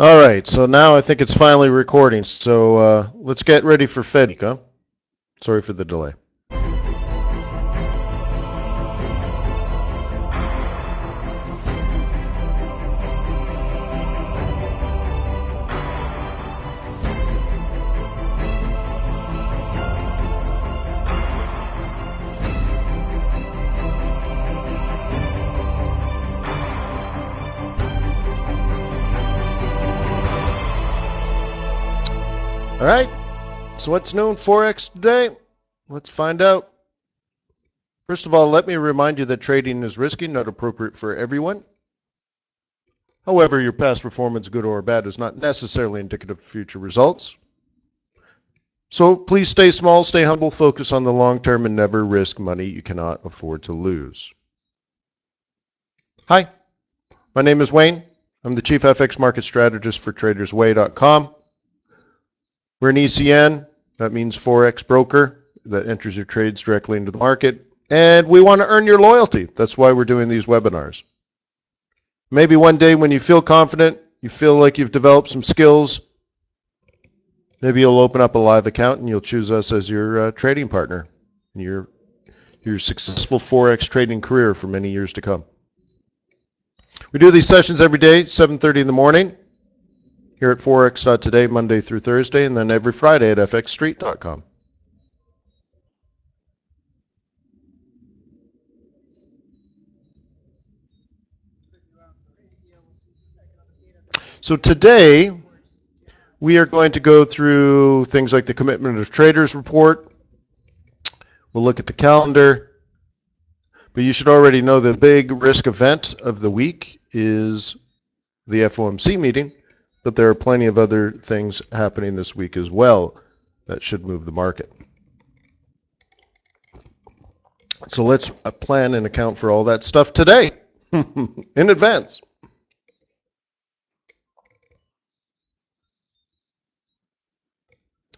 All right, so now I think it's finally recording. So let's get ready for Fed week, huh? Sorry for the delay. All right, so what's new in Forex today? Let's find out. First of all, let me remind you that trading is risky, not appropriate for everyone. However, your past performance, good or bad, is not necessarily indicative of future results. So please stay small, stay humble, focus on the long term, and never risk money you cannot afford to lose. Hi, my name is Wayne. I'm the Chief FX Market Strategist for TradersWay.com. We're an ECN, that means Forex broker, that enters your trades directly into the market. And we want to earn your loyalty. That's why we're doing these webinars. Maybe one day when you feel confident, you feel like you've developed some skills, maybe you'll open up a live account and you'll choose us as your trading partner in your successful Forex trading career for many years to come. We do these sessions every day, 7:30 in the morning, here at Forex.Today, Monday through Thursday, and then every Friday at fxstreet.com. So today, we are going to go through things like the Commitment of Traders report. We'll look at the calendar. But you should already know the big risk event of the week is the FOMC meeting. But there are plenty of other things happening this week as well that should move the market. So let's plan and account for all that stuff today in advance.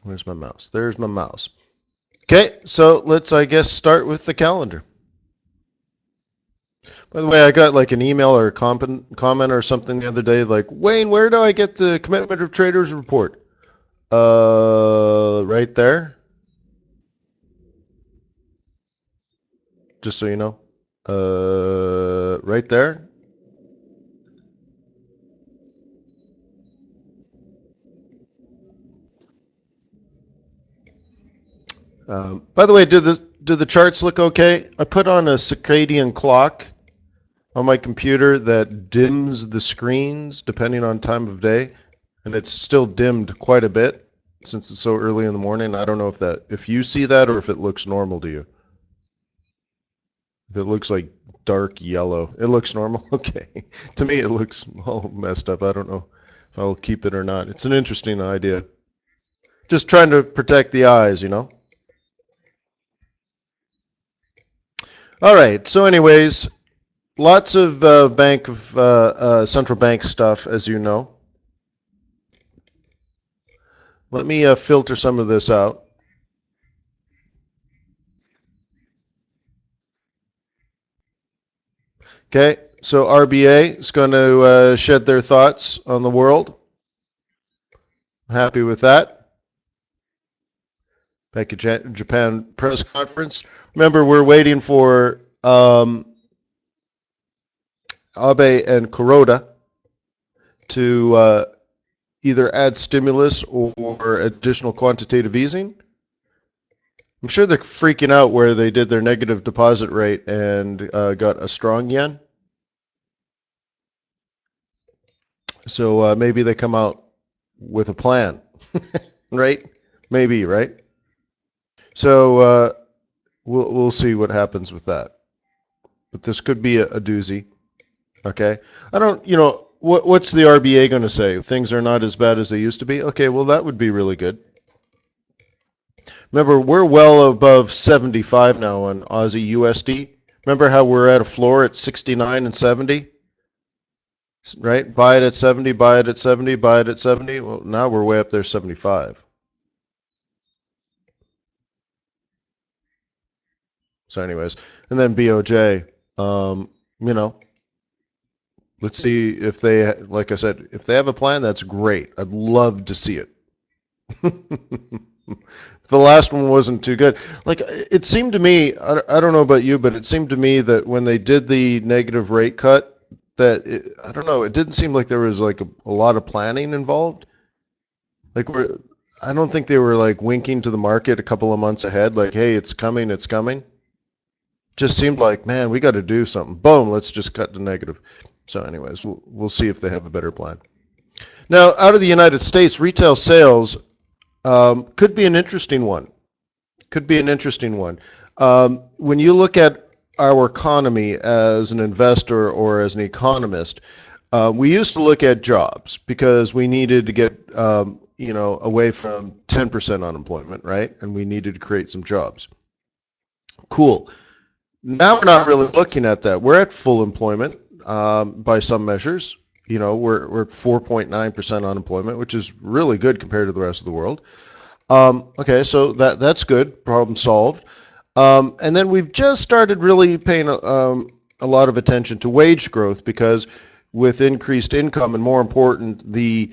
Where's my mouse? There's my mouse. Okay, so let's, I guess, start with the calendar. By the way, I got like an email or a comment or something the other day like, Wayne, where do I get the Commitment of Traders report? Right there. Just so you know. Right there. By the way, do the charts look okay? I put on a circadian clock on my computer that dims the screens depending on time of day, and it's still dimmed quite a bit since it's so early in the morning. I don't know if you see that or if it looks normal to you. If it looks like dark yellow, it looks normal. Okay, to me it looks all messed up. I don't know if I'll keep it or not. It's an interesting idea. Just trying to protect the eyes, you know. All right. So, anyways, lots of central bank stuff, as you know. Let me filter some of this out. Okay, so RBA is going to shed their thoughts on the world. Happy with that. Bank of Japan press conference. Remember, we're waiting for Abe and Kuroda to either add stimulus or additional quantitative easing. I'm sure they're freaking out where they did their negative deposit rate and got a strong yen. So maybe they come out with a plan, right? Maybe, right? So we'll see what happens with that. But this could be a doozy. Okay, I don't, what's the RBA going to say? Things are not as bad as they used to be. Okay, well that would be really good. Remember, we're well above 75 now on Aussie USD. Remember how we're at a floor at 69 and 70? Right? Buy it at 70, buy it at 70, buy it at 70. Well, now we're way up there, 75. So anyways, and then BOJ, Let's see if they, like I said, if they have a plan, that's great. I'd love to see it. The last one wasn't too good. Like, it seemed to me, I don't know about you, but it seemed to me that when they did the negative rate cut, that I don't know, it didn't seem like there was like a lot of planning involved. Like, I don't think they were like winking to the market a couple of months ahead, like, hey, it's coming, it's coming. Just seemed like, man, we got to do something. Boom, let's just cut to negative. So anyways, we'll see if they have a better plan. Now, out of the United States, retail sales could be an interesting one. Could be an interesting one. When you look at our economy as an investor or as an economist, we used to look at jobs because we needed to get away from 10% unemployment, right? And we needed to create some jobs. Cool. Now we're not really looking at that. We're at full employment by some measures. We're at 4.9% unemployment, which is really good compared to the rest of the world. Okay, so that's good. Problem solved. And then we've just started really paying a lot of attention to wage growth, because with increased income, and more important, the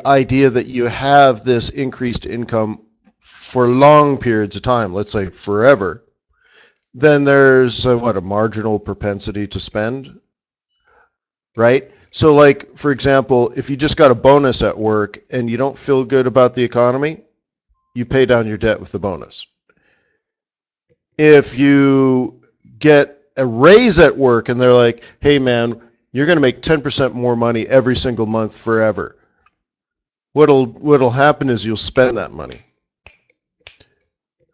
idea that you have this increased income for long periods of time, let's say forever, then there's a marginal propensity to spend, right? So like, for example, if you just got a bonus at work and you don't feel good about the economy, you pay down your debt with the bonus. If you get a raise at work and they're like, hey man, you're going to make 10% more money every single month forever, what'll happen is you'll spend that money.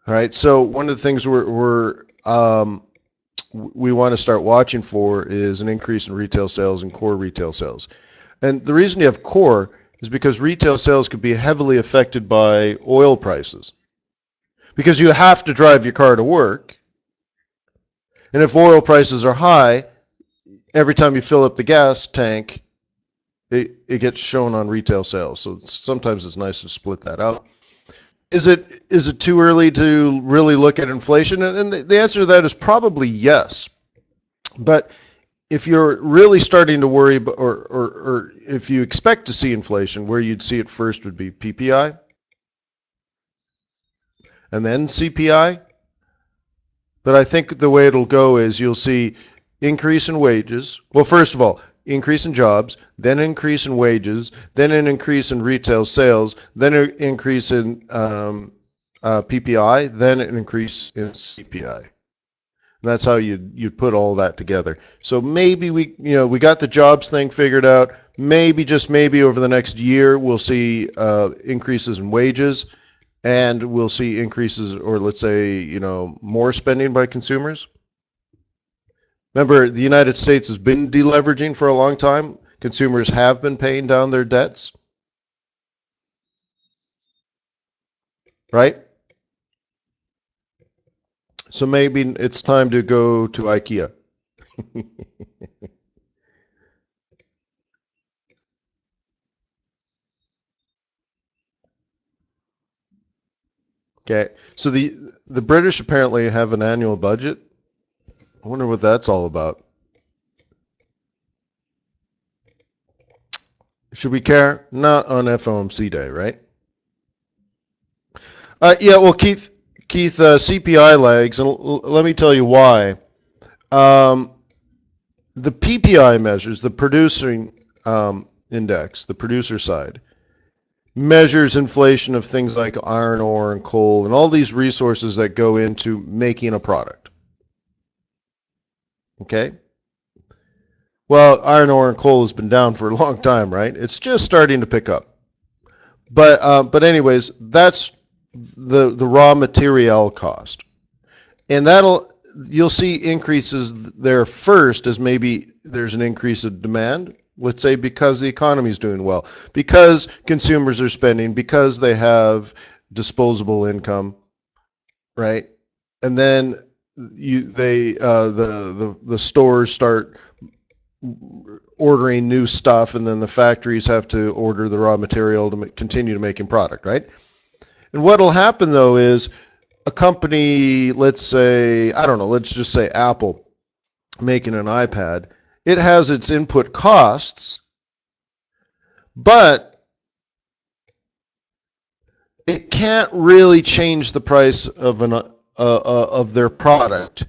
All right, so one of the things we want to start watching for is an increase in retail sales and core retail sales. And the reason you have core is because retail sales could be heavily affected by oil prices, because you have to drive your car to work. And if oil prices are high, every time you fill up the gas tank, it gets shown on retail sales. So sometimes it's nice to split that out. Is it too early to really look at inflation? And the answer to that is probably yes. But if you're really starting to worry, or if you expect to see inflation, where you'd see it first would be PPI, and then CPI. But I think the way it'll go is you'll see increase in wages. Well, first of all, increase in jobs, then increase in wages, then an increase in retail sales, then an increase in PPI, then an increase in CPI. And that's how you'd put all that together. So maybe we got the jobs thing figured out. Maybe, just maybe, over the next year we'll see increases in wages, and we'll see increases, or let's say, more spending by consumers. Remember, the United States has been deleveraging for a long time. Consumers have been paying down their debts, right? So maybe it's time to go to IKEA. Okay, so the British apparently have an annual budget. I wonder what that's all about. Should we care? Not on FOMC day, right? Yeah, well, Keith, CPI lags, and let me tell you why. The PPI measures, the producing index, the producer side, measures inflation of things like iron ore and coal and all these resources that go into making a product. Okay? Well, iron ore and coal has been down for a long time, right? It's just starting to pick up. But anyways, that's the raw material cost. And you'll see increases there first, as maybe there's an increase of demand, let's say because the economy is doing well, because consumers are spending, because they have disposable income, right? And then the stores start ordering new stuff, and then the factories have to order the raw material to continue to making product, right? And what'll happen though is a company, let's say, I don't know, let's just say Apple making an iPad, it has its input costs, but it can't really change the price of their product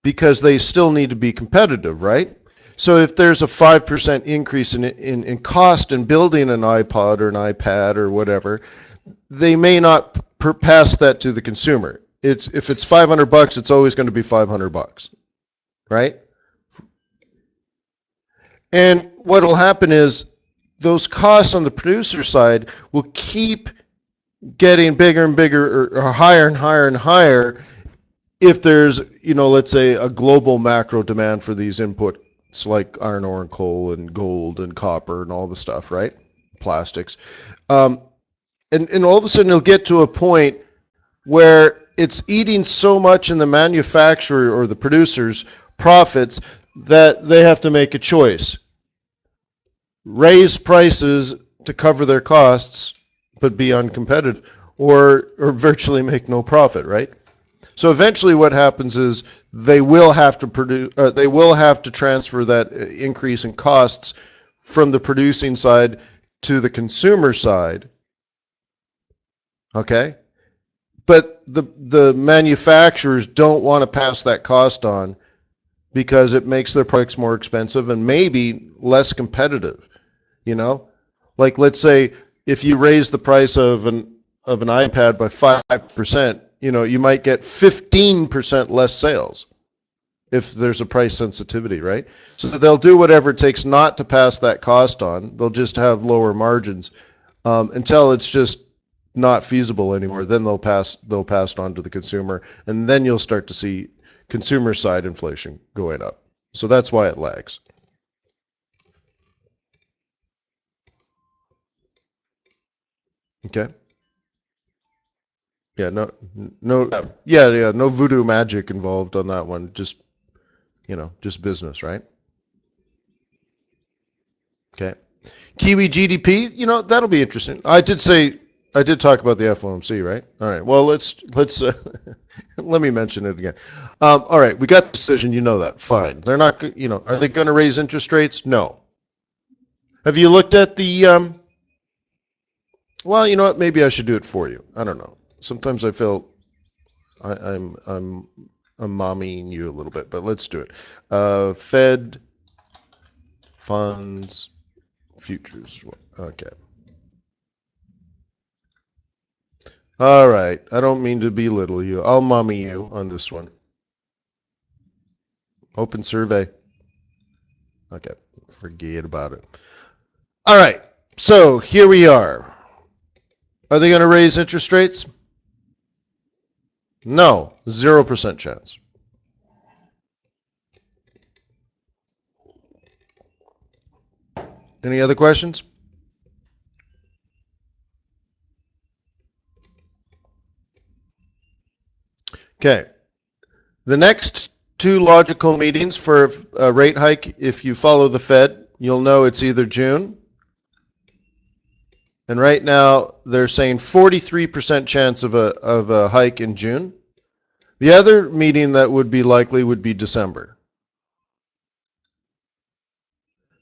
because they still need to be competitive, right? So if there's a 5% increase in cost in building an iPod or an iPad or whatever, they may not pass that to the consumer. If it's $500, it's always going to be $500, right? And what will happen is those costs on the producer side will keep getting bigger and bigger, or higher and higher and higher, if there's, let's say a global macro demand for these inputs like iron ore and coal and gold and copper and all the stuff, right? Plastics. And all of a sudden it'll get to a point where it's eating so much in the manufacturer or the producer's profits that they have to make a choice. Raise prices to cover their costs, but be uncompetitive, or virtually make no profit, right? So eventually what happens is they will have to transfer that increase in costs from the producing side to the consumer side. Okay? But the manufacturers don't want to pass that cost on because it makes their products more expensive and maybe less competitive. Like, let's say if you raise the price of an iPad by 5%, you might get 15% less sales if there's a price sensitivity, right? So they'll do whatever it takes not to pass that cost on. They'll just have lower margins until it's just not feasible anymore. Then they'll pass it on to the consumer, and then you'll start to see consumer side inflation going up. So that's why it lags. Okay. Yeah, no, no voodoo magic involved on that one. Just business, right? Okay. Kiwi GDP, that'll be interesting. I did talk about the FOMC, right? All right. Well, let's let me mention it again. All right, we got the decision. You know that. Fine. They're not. Are they going to raise interest rates? No. Have you looked at the? Well, you know what? Maybe I should do it for you. I don't know. Sometimes I feel I'm mommying you a little bit, but let's do it. Fed funds futures. Okay. All right. I don't mean to belittle you. I'll mommy you on this one. Open survey. Okay. Forget about it. All right. So here we are. Are they going to raise interest rates? No. 0% chance. Any other questions? Okay. The next two logical meetings for a rate hike, if you follow the Fed, you'll know it's either June. And right now they're saying 43% chance of a hike in June. The other meeting that would be likely would be December.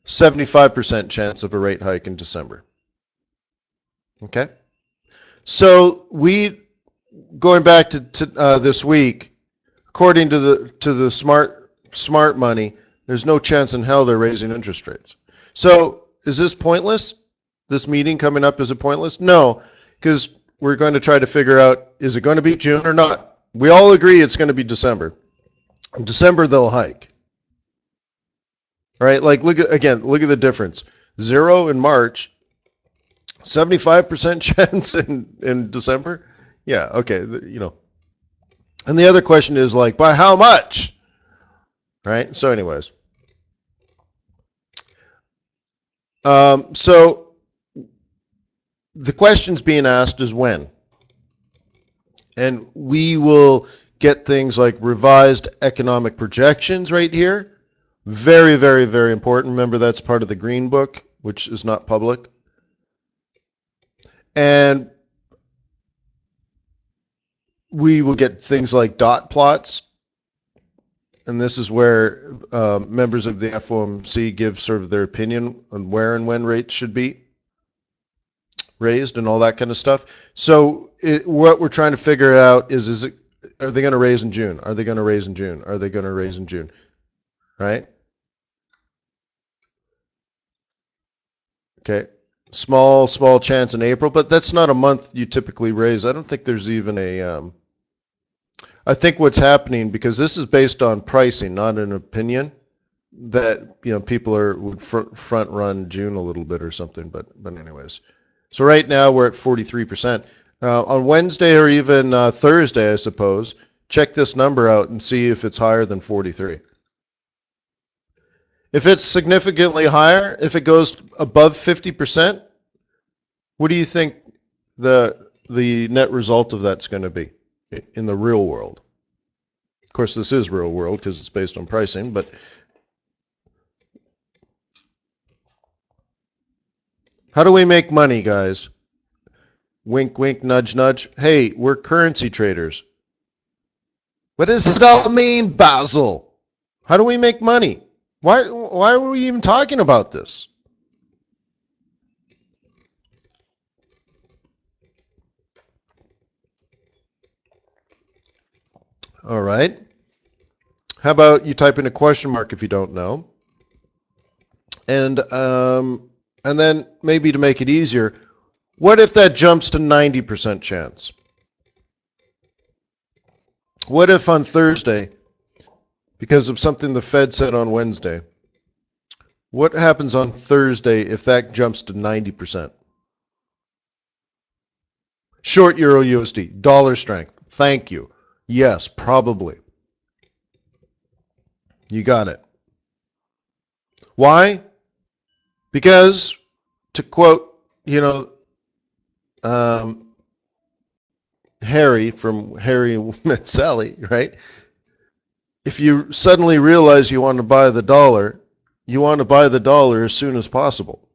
75% chance of a rate hike in December. Okay? So going back to this week, according to the smart money, there's no chance in hell they're raising interest rates. So is this pointless? This meeting coming up, is it pointless? No, because we're going to try to figure out, is it going to be June or not? We all agree it's going to be December. In December, they'll hike. All right, like look at the difference. 0 in March, 75% chance in December. Yeah, okay, And the other question is like, by how much? Right? So anyways. So the questions being asked is when. And we will get things like revised economic projections right here. Very, very, very important. Remember, that's part of the Green Book, which is not public. And we will get things like dot plots and this is where members of the FOMC give sort of their opinion on where and when rates should be raised and all that kind of stuff. So what we're trying to figure out is it, are they going to raise in June? Are they going to raise in June? Are they going to raise in June? Right? Okay. Small chance in April, but that's not a month you typically raise. I don't think there's even a I think what's happening, because this is based on pricing, not an opinion, that people would front run June a little bit or something. But anyways, so right now we're at 43%. On Wednesday or even Thursday, I suppose, check this number out and see if it's higher than 43. If it's significantly higher, if it goes above 50%, what do you think the net result of that's going to be in the real world? Of course, this is real world because it's based on pricing, but how do we make money, guys? Wink, wink, nudge, nudge. Hey, we're currency traders. What does it all mean, Basil? How do we make money? Why are we even talking about this? All right. How about you type in a question mark if you don't know? And then maybe to make it easier, what if that jumps to 90% chance? What if on Thursday, because of something the Fed said on Wednesday, what happens on Thursday if that jumps to 90%? Short Euro USD, dollar strength. Thank you. Yes, probably. You got it. Why? Because, to quote, Harry from Harry Met Sally, right? If you suddenly realize you want to buy the dollar, you want to buy the dollar as soon as possible.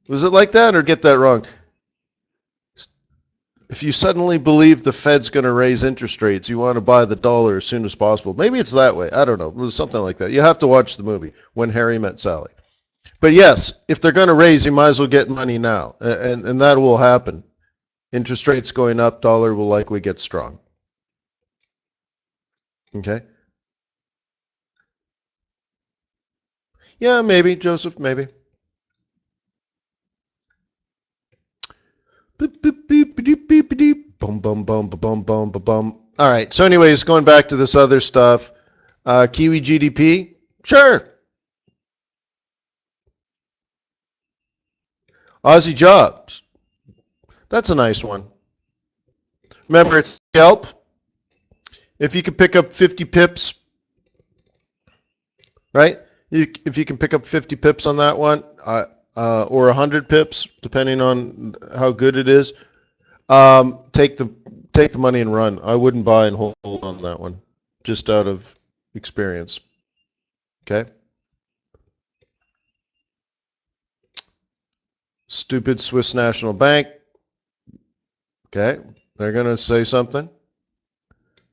Was it like that, or get that wrong? If you suddenly believe the Fed's going to raise interest rates, you want to buy the dollar as soon as possible. Maybe it's that way. I don't know. It was something like that. You have to watch the movie, When Harry Met Sally. But yes, if they're going to raise, you might as well get money now. And that will happen. Interest rates going up, dollar will likely get strong. Okay? Yeah, maybe, Joseph, maybe. Boom, boom, boom, boom, boom, boom. All right. So, anyways, going back to this other stuff, Kiwi GDP, sure. Aussie jobs, that's a nice one. Remember, it's scalp. If you can pick up 50 pips, right? If you can pick up 50 pips on that one, or 100 pips, depending on how good it is, take the money and run. I wouldn't buy and hold on that one, just out of experience. Okay. Stupid Swiss National Bank. Okay, they're going to say something.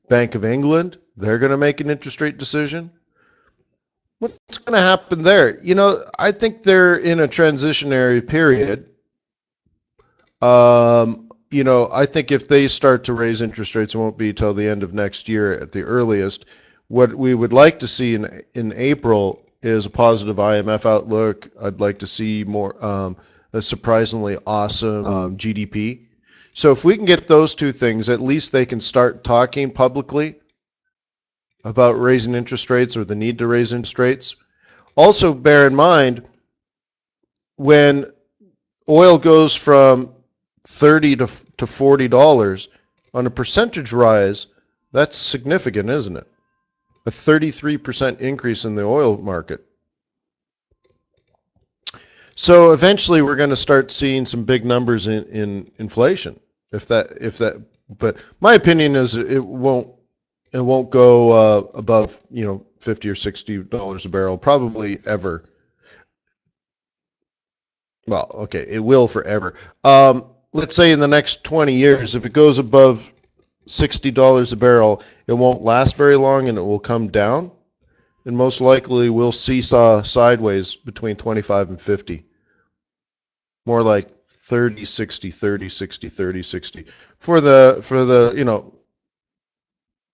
Bank of England, they're going to make an interest rate decision. What's going to happen there? I think they're in a transitionary period. I think if they start to raise interest rates, it won't be till the end of next year at the earliest. What we would like to see in April is a positive IMF outlook. I'd like to see more a surprisingly awesome GDP. So if we can get those two things, at least they can start talking publicly about raising interest rates or the need to raise interest rates. Also, bear in mind, when oil goes from $30 to $40 on a percentage rise, that's significant, isn't it? A 33% increase in the oil market. So eventually we're going to start seeing some big numbers in inflation. But my opinion is it won't go above $50 or $60 a barrel, probably ever. Well, okay, it will forever. Let's say in the next 20 years, if it goes above $60 a barrel, it won't last very long and it will come down. And most likely we'll seesaw sideways between 25 and 50. More like 30, 60, 30, 60, 30, 60. For the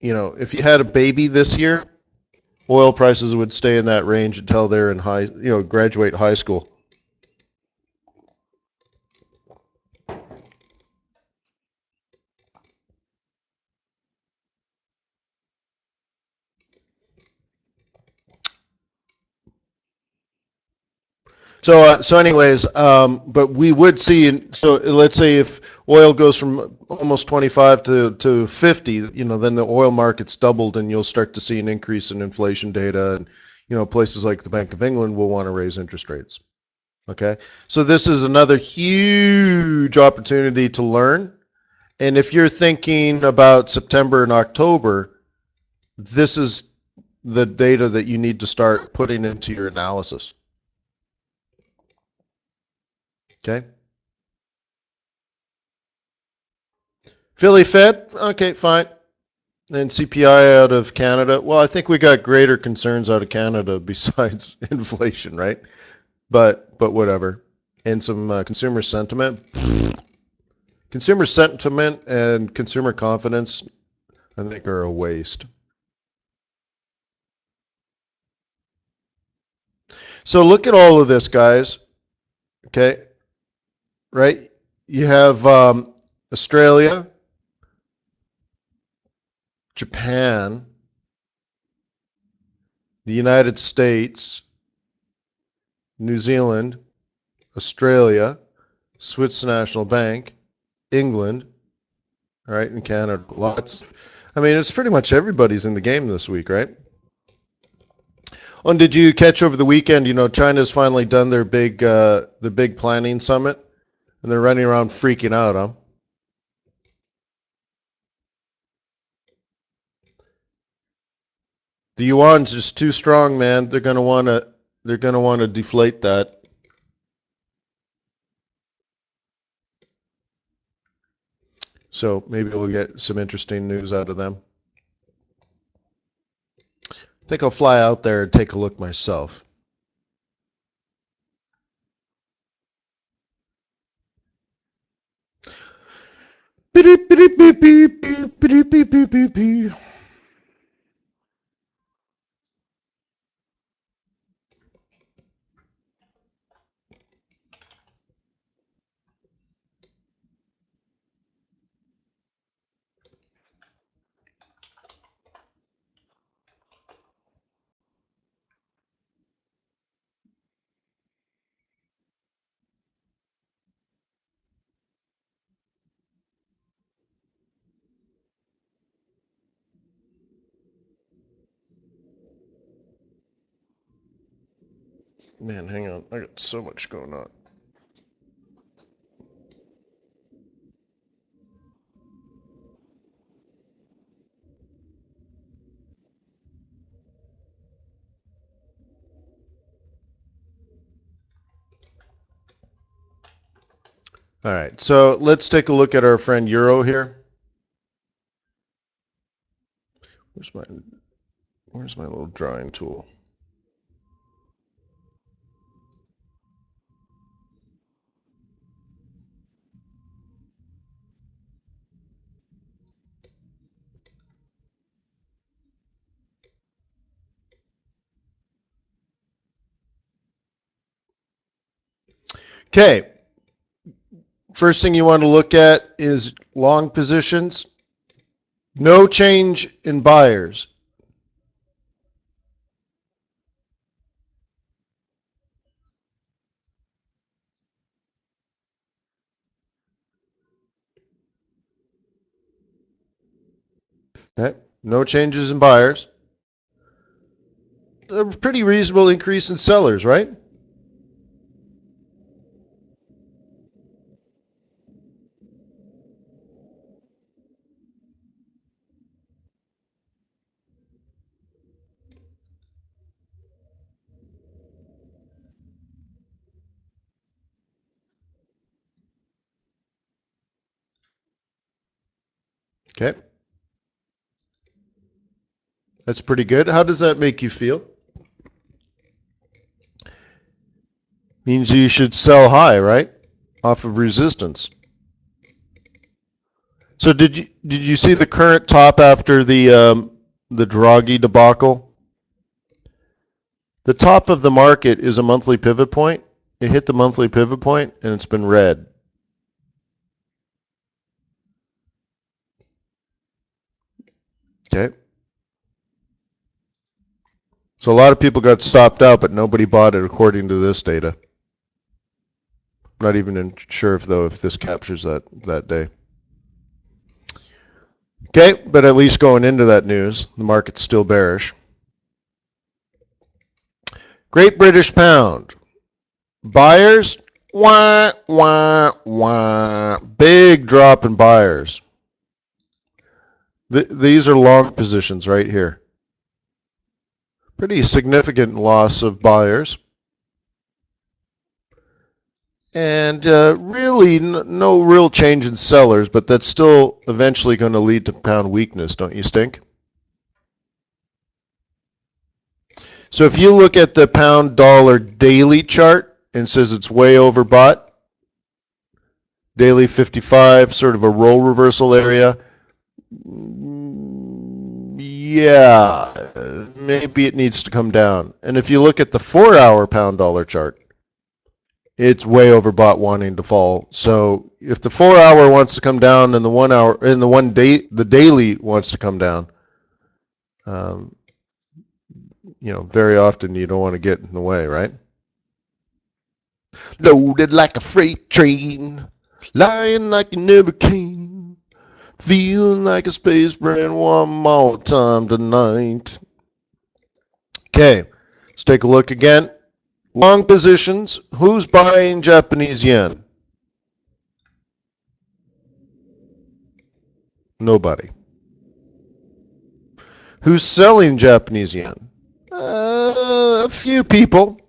if you had a baby this year, oil prices would stay in that range until they're in graduate high school. So anyways, but we would see. So let's say if oil goes from almost 25 to 50, then the oil market's doubled, and you'll start to see an increase in inflation data, and places like the Bank of England will want to raise interest rates. Okay, so this is another huge opportunity to learn. And if you're thinking about September and October, this is the data that you need to start putting into your analysis. Okay. Philly Fed, okay, fine. And CPI out of Canada. Well, I think we got greater concerns out of Canada besides inflation, right? But whatever. And some consumer sentiment. Consumer sentiment and consumer confidence, I think, are a waste. So look at all of this, guys. Okay, right? You have Australia, Japan, the United States, New Zealand, Australia, Swiss National Bank, England, right, and Canada. Lots. I mean, it's pretty much everybody's in the game this week, right? Oh, and did you catch over the weekend? China's finally done their big planning summit, and they're running around freaking out, huh? The yuan's just too strong, man. They're gonna want to deflate that. So maybe we'll get some interesting news out of them. I think I'll fly out there and take a look myself. Man, hang on. I got so much going on. All right, so let's take a look at our friend Euro here. Where's my little drawing tool? Okay, first thing you want to look at is long positions. No change in buyers. Okay, no changes in buyers. A pretty reasonable increase in sellers, right? Okay. That's pretty good. How does that make you feel? Means you should sell high, right? Off of resistance. So did you see the current top after the Draghi debacle? The top of the market is a monthly pivot point. It hit the monthly pivot point and it's been red. Okay. So a lot of people got stopped out, but nobody bought it according to this data. I'm not even sure if this captures that day. Okay, but at least going into that news, the market's still bearish. Great British Pound. Buyers, wah, wah, wah. Big drop in buyers. These are long positions right here. Pretty significant loss of buyers. And really no real change in sellers, but that's still eventually going to lead to pound weakness, don't you think? So if you look at the pound dollar daily chart and it says it's way overbought, daily 55, sort of a roll reversal area, yeah, maybe it needs to come down. And if you look at the 4-hour pound dollar chart, it's way overbought wanting to fall. So if the 4-hour wants to come down and the 1 hour and the daily wants to come down, very often you don't want to get in the way, right? Loaded like a freight train, lying like you never came, feeling like a space brand one more time tonight. Okay, let's take a look again. Long positions. Who's buying Japanese yen? Nobody. Who's selling Japanese yen? A few people.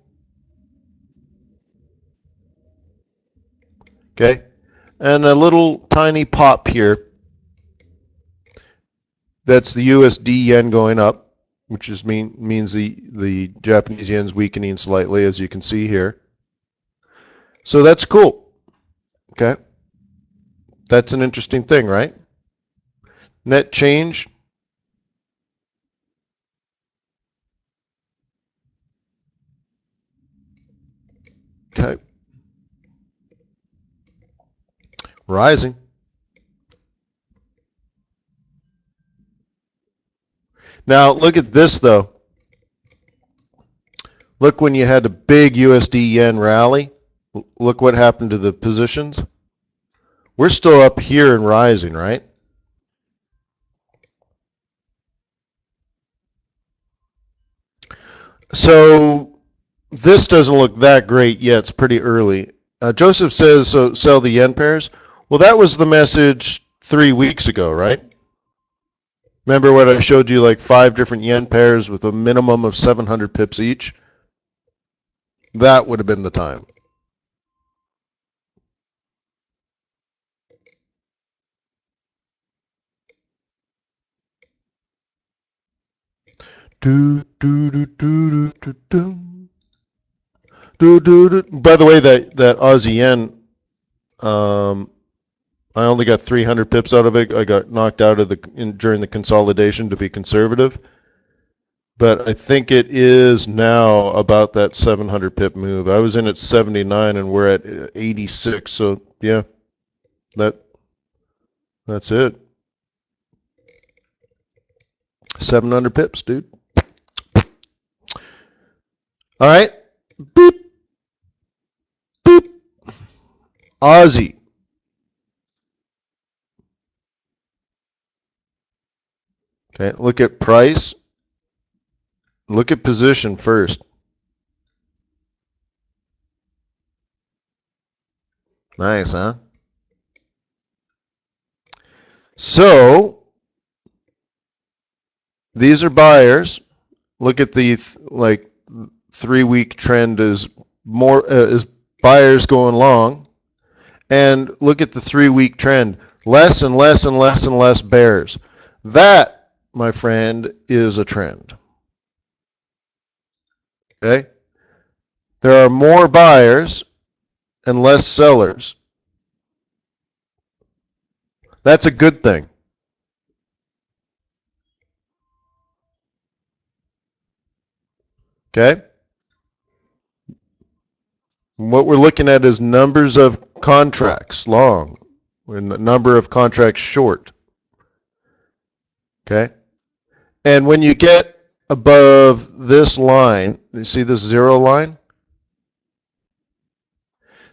Okay. And a little tiny pop here. That's the USD yen going up, which just means the Japanese yen's weakening slightly, as you can see here. So that's cool. Okay. That's an interesting thing, right? Net change. Okay. Rising. Now, look at this, though. Look when you had a big USD yen rally. Look what happened to the positions. We're still up here and rising, right? So this doesn't look that great yet. It's pretty early. Joseph says, so sell the yen pairs. Well, that was the message 3 weeks ago, right? Remember what I showed you, like 5 different yen pairs with a minimum of 700 pips each? That would have been the time. By the way, that Aussie yen, I only got 300 pips out of it. I got knocked out of during the consolidation to be conservative. But I think it is now about that 700 pip move. I was in at 79 and we're at 86. So yeah, that's it. 700 pips, dude. All right. Beep. Beep. Aussie. Okay, look at price. Look at position first. Nice, huh? So these are buyers. Look at the 3-week trend is more is buyers going long, and look at the 3-week trend. Less and less and less and less bears. That my friend, is a trend. Okay? There are more buyers and less sellers. That's a good thing. Okay? What we're looking at is numbers of contracts long and the number of contracts short. Okay? And when you get above this line, you see this zero line?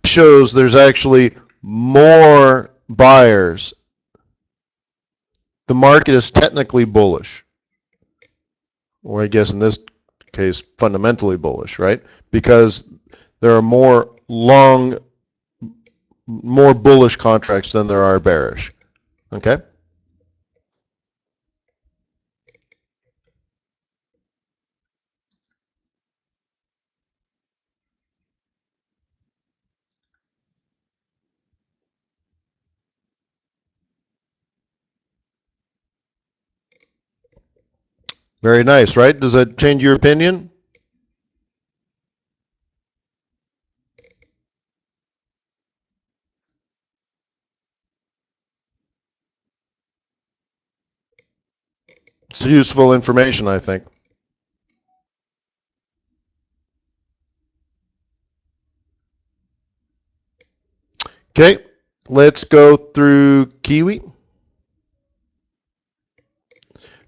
It shows there's actually more buyers. The market is technically bullish. Or I guess in this case, fundamentally bullish, right? Because there are more bullish contracts than there are bearish. Okay? Very nice, right? Does that change your opinion? It's useful information, I think. Okay, let's go through Kiwi.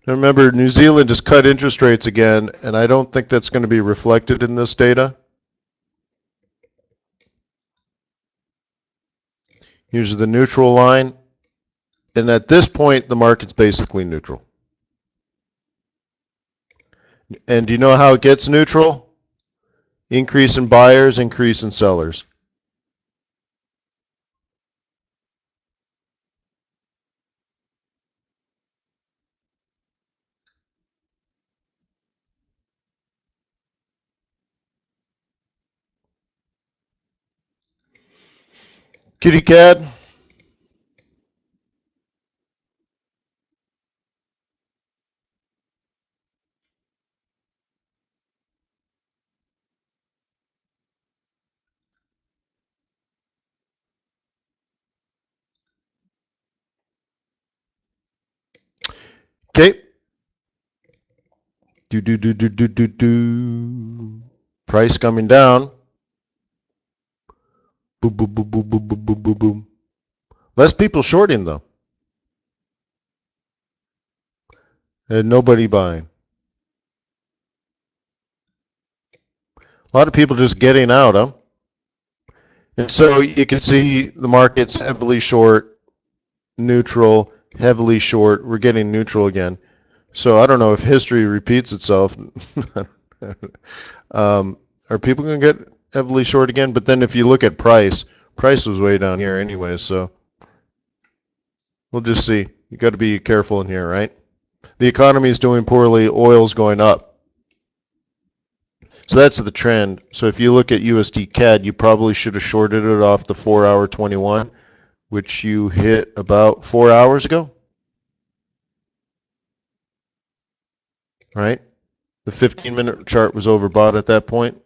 Now remember, New Zealand has cut interest rates again, and I don't think that's going to be reflected in this data. Here's the neutral line. And at this point, the market's basically neutral. And do you know how it gets neutral? Increase in buyers, increase in sellers. Kitty cat. Okay. Price coming down. Boom, boom, boom, boom, boom, boom, boom, boom, boom. Less people shorting though. And nobody buying. A lot of people just getting out, huh? And so you can see the market's heavily short, neutral, heavily short. We're getting neutral again. So I don't know if history repeats itself. Are people going to get heavily short again? But then if you look at price was way down here anyway. So we'll just see. You got to be careful in here, right? The economy is doing poorly. Oil's going up. So that's the trend. So if you look at USD CAD, you probably should have shorted it off the 4-hour 21, which you hit about 4 hours ago. Right? The 15-minute chart was overbought at that point.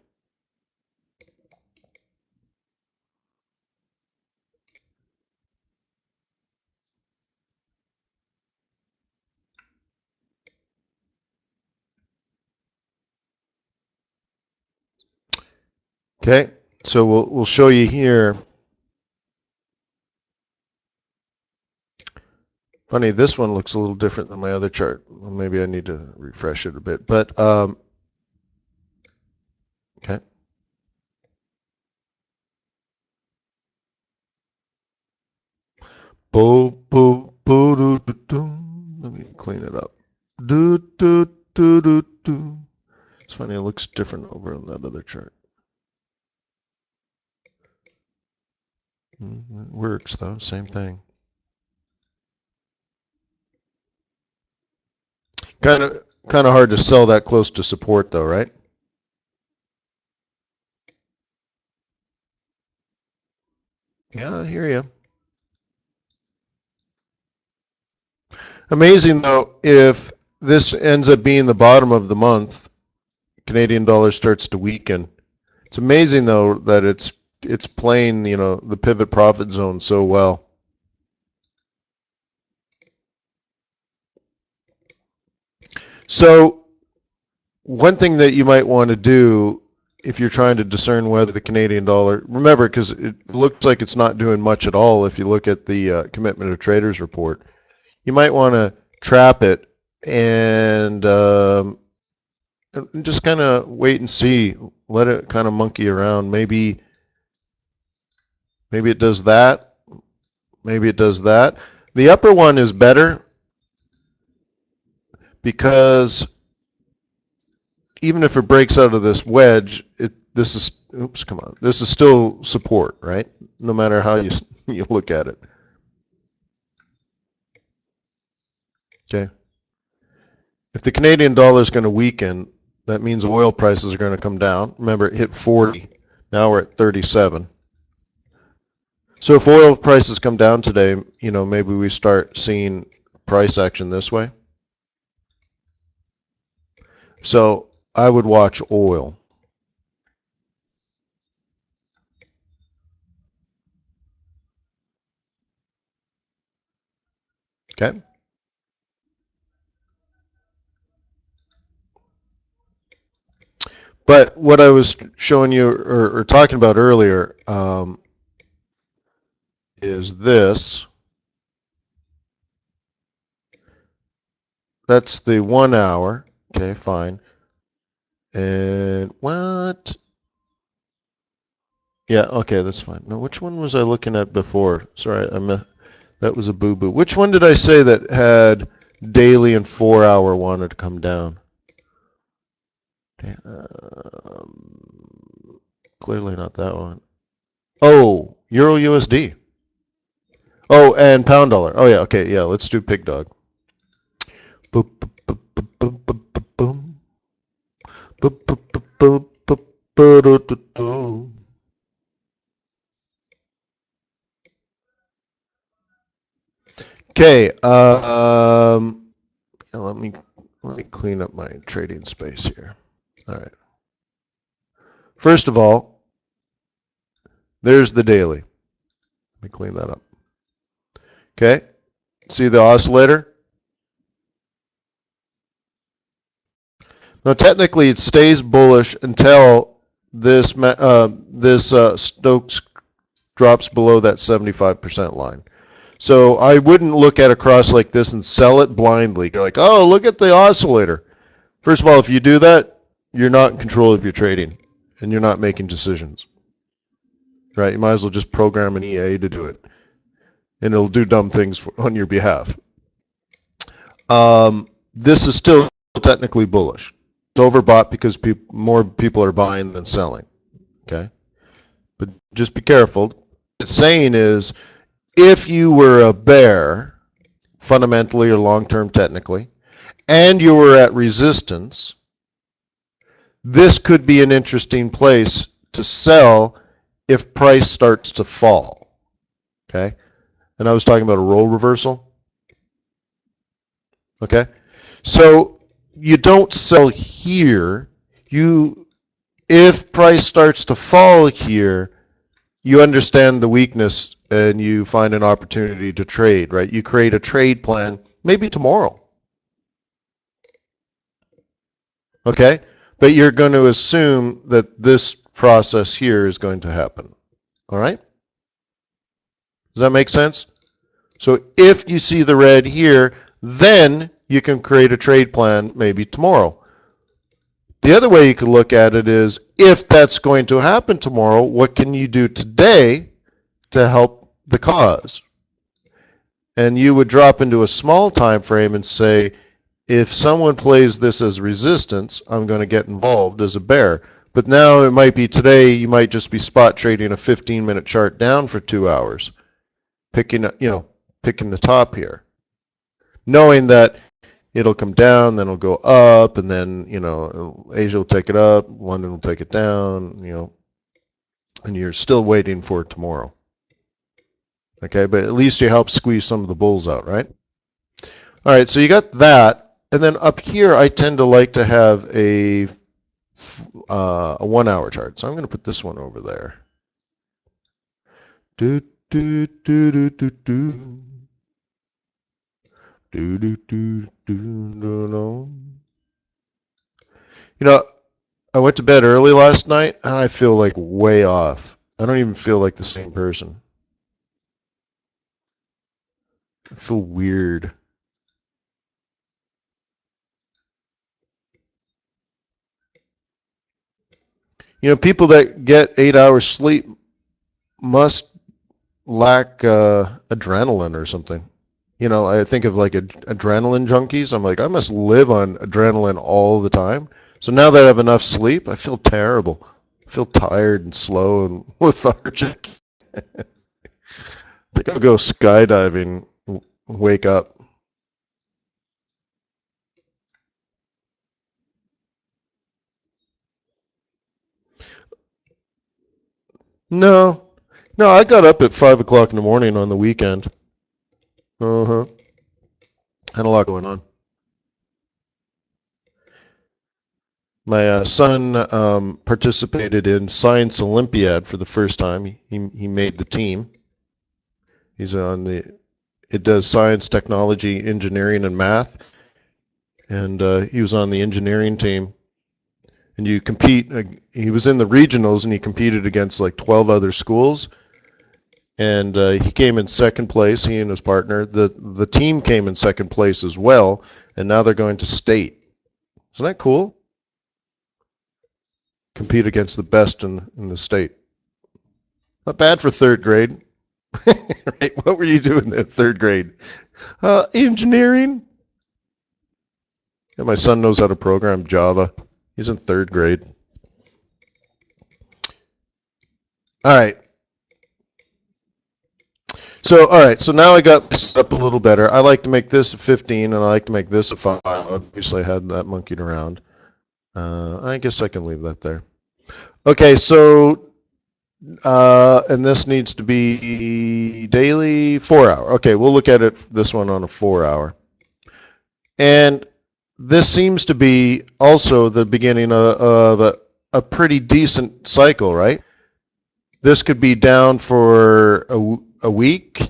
Okay, so we'll show you here. Funny, this one looks a little different than my other chart. Well, maybe I need to refresh it a bit. But okay. Let me clean it up. It's funny, it looks different over on that other chart. It works though, same thing. Kind of hard to sell that close to support though, right? Yeah, I hear you. Amazing though, if this ends up being the bottom of the month, Canadian dollar starts to weaken. It's amazing though that it's playing, you know, the pivot profit zone so well. So one thing that you might want to do if you're trying to discern whether the Canadian dollar, remember, because it looks like it's not doing much at all if you look at the commitment of traders report, you might want to trap it and just kind of wait and see, let it kind of monkey around. Maybe it does that, maybe it does that. The upper one is better because even if it breaks out of this wedge, this is still support, right? No matter how you look at it. Okay. If the Canadian dollar is going to weaken, that means oil prices are going to come down. Remember, it hit 40. Now we're at 37. So if oil prices come down today, you know, maybe we start seeing price action this way. So I would watch oil. Okay. But what I was showing you or talking about earlier is this. That's the 1 hour. Okay, fine. And what? Yeah, okay, that's fine. Now, which one was I looking at before? Sorry, that was a boo-boo. Which one did I say that had daily and 4 hour wanted to come down? Clearly not that one. Oh, Euro USD. Oh, and pound dollar. Oh yeah, okay, yeah. Let's do pig dog. Boop, boop, boop, boop, boop, boop, boom. Boop, boop, boop, boop, boop, boop, boop, boop. Okay. Let me clean up my trading space here. All right. First of all, there's the daily. Let me clean that up. Okay. See the oscillator? Now, technically, it stays bullish until this Stokes drops below that 75% line. So I wouldn't look at a cross like this and sell it blindly. You're like, oh, look at the oscillator. First of all, if you do that, you're not in control of your trading, and you're not making decisions. Right? You might as well just program an EA to do it, and it'll do dumb things on your behalf. This is still technically bullish. It's overbought because more people are buying than selling. Okay? But just be careful. What it's saying is, if you were a bear, fundamentally or long-term technically, and you were at resistance, this could be an interesting place to sell if price starts to fall. Okay? And I was talking about a role reversal. Okay? So you don't sell here. If price starts to fall here, you understand the weakness and you find an opportunity to trade, right? You create a trade plan, maybe tomorrow. Okay? But you're going to assume that this process here is going to happen. All right? Does that make sense? So if you see the red here, then you can create a trade plan maybe tomorrow. The other way you could look at it is, if that's going to happen tomorrow, what can you do today to help the cause? And you would drop into a small time frame and say, if someone plays this as resistance, I'm going to get involved as a bear. But now it might be today, you might just be spot trading a 15-minute chart down for 2 hours, picking the top here, knowing that it'll come down, then it'll go up, and then, Asia will take it up, London will take it down, and you're still waiting for tomorrow. Okay, but at least you help squeeze some of the bulls out, right? All right, so you got that. And then up here, I tend to like to have a 1 hour chart. So I'm going to put this one over there. Do, do, do, do, do, do. Do, do, do, do, do, do. You know, I went to bed early last night and I feel like way off. I don't even feel like the same person. I feel weird. You know, people that get 8 hours sleep must lack adrenaline or something. You know, I think of like adrenaline junkies. I'm like, I must live on adrenaline all the time. So now that I have enough sleep, I feel terrible. I feel tired and slow and lethargic. I think I'll go skydiving, wake up. No, no, I got up at 5 o'clock in the morning on the weekend. Uh-huh. Had a lot going on. My son participated in Science Olympiad for the first time. He made the team. He's on the, it does science, technology, engineering, and math. And he was on the engineering team. And you compete, he was in the regionals and he competed against like 12 other schools. And he came in second place, he and his partner. The team came in second place as well. And now they're going to state. Isn't that cool? Compete against the best in the state. Not bad for third grade. Right? What were you doing in third grade? Engineering. Yeah, my son knows how to program Java. He's in third grade. All right. So, all right. So now I got this up a little better. I like to make this a 15, and I like to make this a 5. Obviously, I had that monkeyed around. I guess I can leave that there. Okay. So, and this needs to be daily 4 hour. Okay, we'll look at it. This one on a 4 hour. And this seems to be also the beginning of a pretty decent cycle, right? This could be down for a week,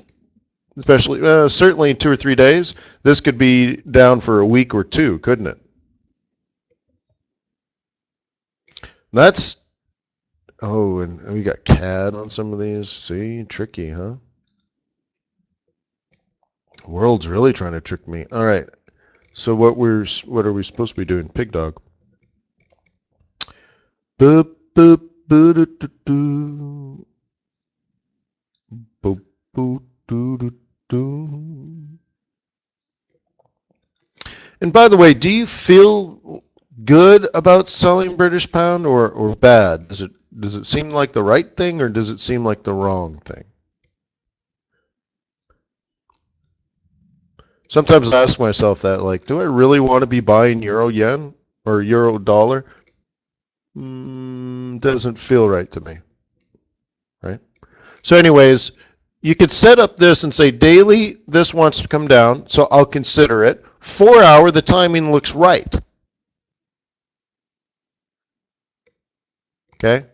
especially certainly 2 or 3 days. This could be down for a week or two, couldn't it? That's, oh, and we got CAD on some of these. See, tricky, huh? The world's really trying to trick me. All right. So what are we supposed to be doing? Pig dog. Boop boop boo doo doo doo. Boop boop doo doo doo. And by the way, do you feel good about selling British pound or bad? Does it seem like the right thing or does it seem like the wrong thing? Sometimes I ask myself that, like, do I really want to be buying euro yen or euro dollar? Doesn't feel right to me, right? So anyways, you could set up this and say daily, this wants to come down, so I'll consider it. 4 hour, the timing looks right. Okay?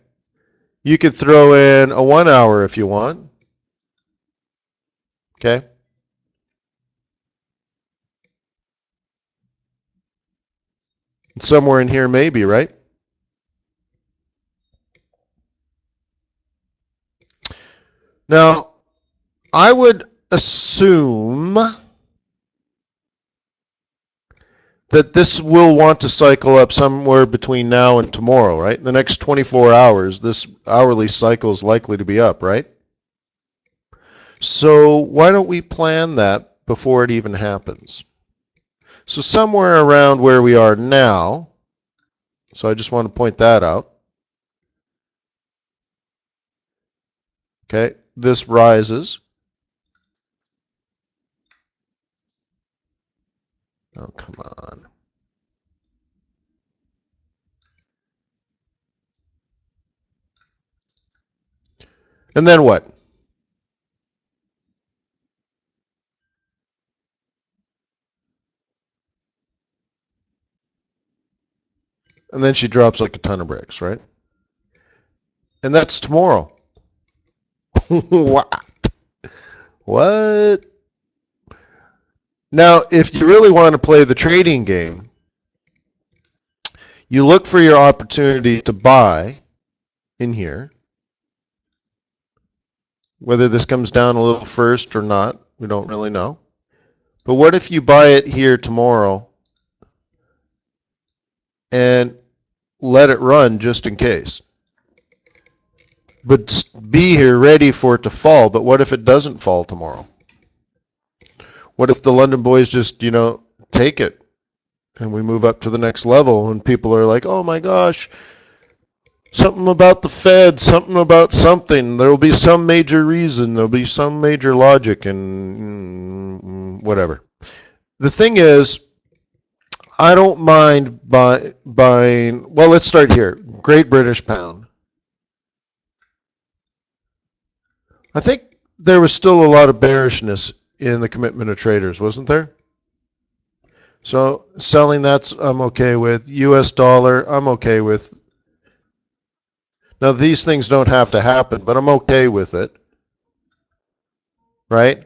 You could throw in a 1 hour if you want. Okay? Somewhere in here maybe, right? Now, I would assume that this will want to cycle up somewhere between now and tomorrow, right? The next 24 hours, this hourly cycle is likely to be up, right? So why don't we plan that before it even happens? So somewhere around where we are now, so I just want to point that out. Okay, this rises. Oh, come on. And then what? and then she drops like a ton of bricks, right? And that's tomorrow. What? What? Now, if you really want to play the trading game, you look for your opportunity to buy in here. Whether this comes down a little first or not, we don't really know. But what if you buy it here tomorrow and let it run just in case? But be here ready for it to fall. But what if it doesn't fall tomorrow? What if the London boys just, take it and we move up to the next level and people are like, oh my gosh, something about the Fed, something about something. There will be some major reason. There will be some major logic and whatever. The thing is, I don't mind buying. Well, let's start here. Great British Pound. I think there was still a lot of bearishness in the commitment of traders, wasn't there? So selling that's I'm okay with. US dollar, I'm okay with. Now these things don't have to happen, but I'm okay with it. Right?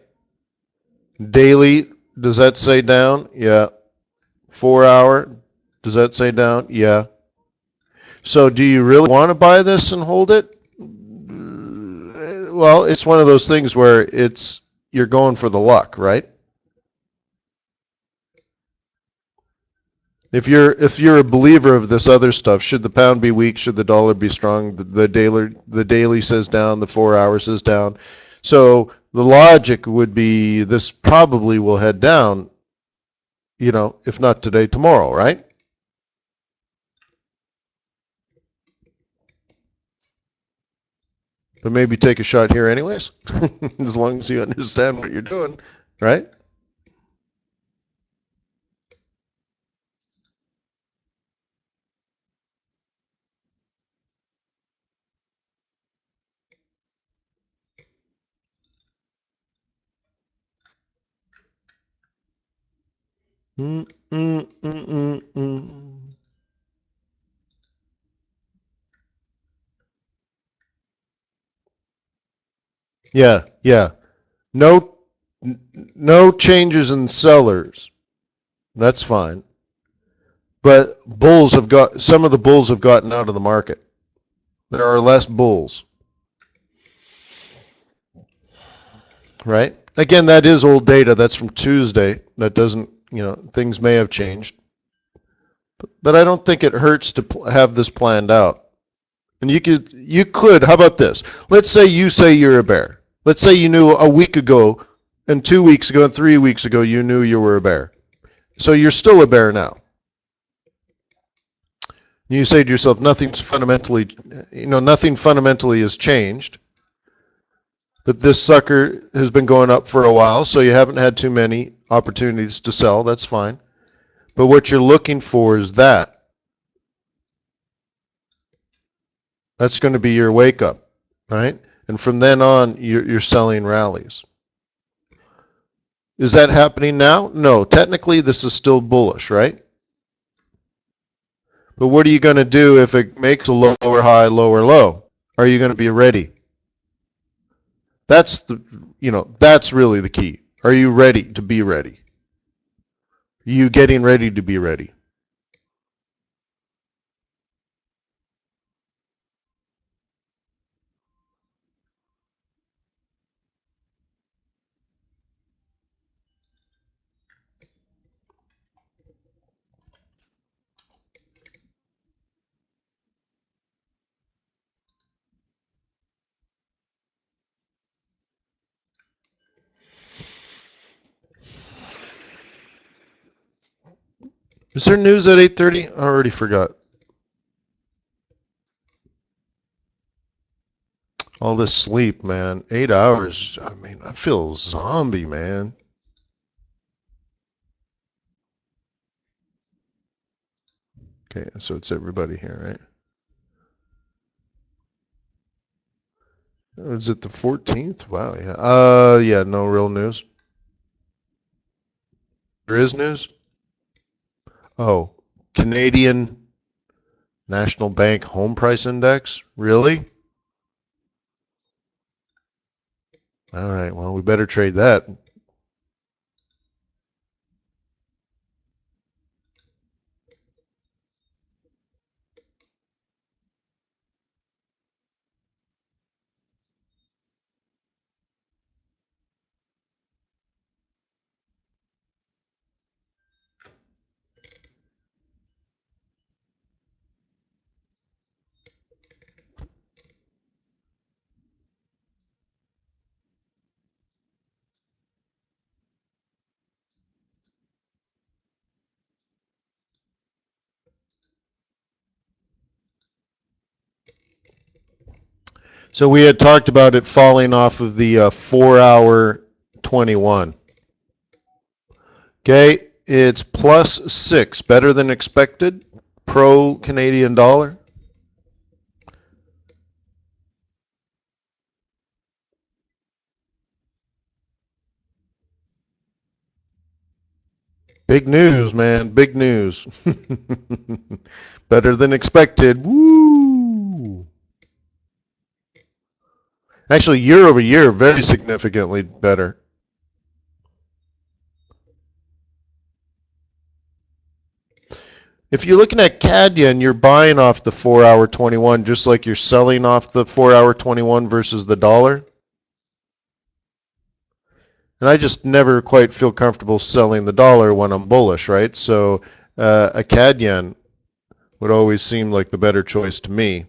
Daily, does that say down? Yeah. 4 hour, does that say down? Yeah. So do you really want to buy this and hold it? Well, it's one of those things where you're going for the luck, right? If you're a believer of this other stuff, should the pound be weak, should the dollar be strong, the daily says down, the 4 hour says down. So the logic would be this probably will head down, if not today, tomorrow, right? But maybe take a shot here anyways, as long as you understand what you're doing, right? Mm, mm, mm, mm, mm. Yeah, yeah. No, no changes in sellers. That's fine. But some of the bulls have gotten out of the market. There are less bulls, right? Again, that is old data. That's from Tuesday. That doesn't, things may have changed. But I don't think it hurts to have this planned out. And you could, how about this? Let's say you say you're a bear. Let's say you knew a week ago and 2 weeks ago and 3 weeks ago you knew you were a bear. So you're still a bear now. You say to yourself, nothing fundamentally has changed. But this sucker has been going up for a while, so you haven't had too many opportunities to sell. That's fine. But what you're looking for is that. That's going to be your wake up, right? And from then on, you're selling rallies. Is that happening now? No. Technically, this is still bullish, right? But what are you going to do if it makes a lower high, lower low? Are you going to be ready? That's that's really the key. Are you ready to be ready? Are you getting ready to be ready? Is there news at 8:30? I already forgot. All this sleep, man. 8 hours. I mean, I feel zombie, man. Okay, so it's everybody here, right? Is it the 14th? Wow, yeah. Yeah, no real news. There is news? Oh, Canadian National Bank Home Price Index? Really? All right, well, we better trade that. So we had talked about it falling off of the 4-hour 21. Okay, it's +6, better than expected, pro Canadian dollar. Big news, man, big news. Better than expected. Woo! Actually, year over year, very significantly better. If you're looking at CAD yen, you're buying off the 4-hour 21, just like you're selling off the 4-hour 21 versus the dollar. And I just never quite feel comfortable selling the dollar when I'm bullish, right? So a CAD yen would always seem like the better choice to me.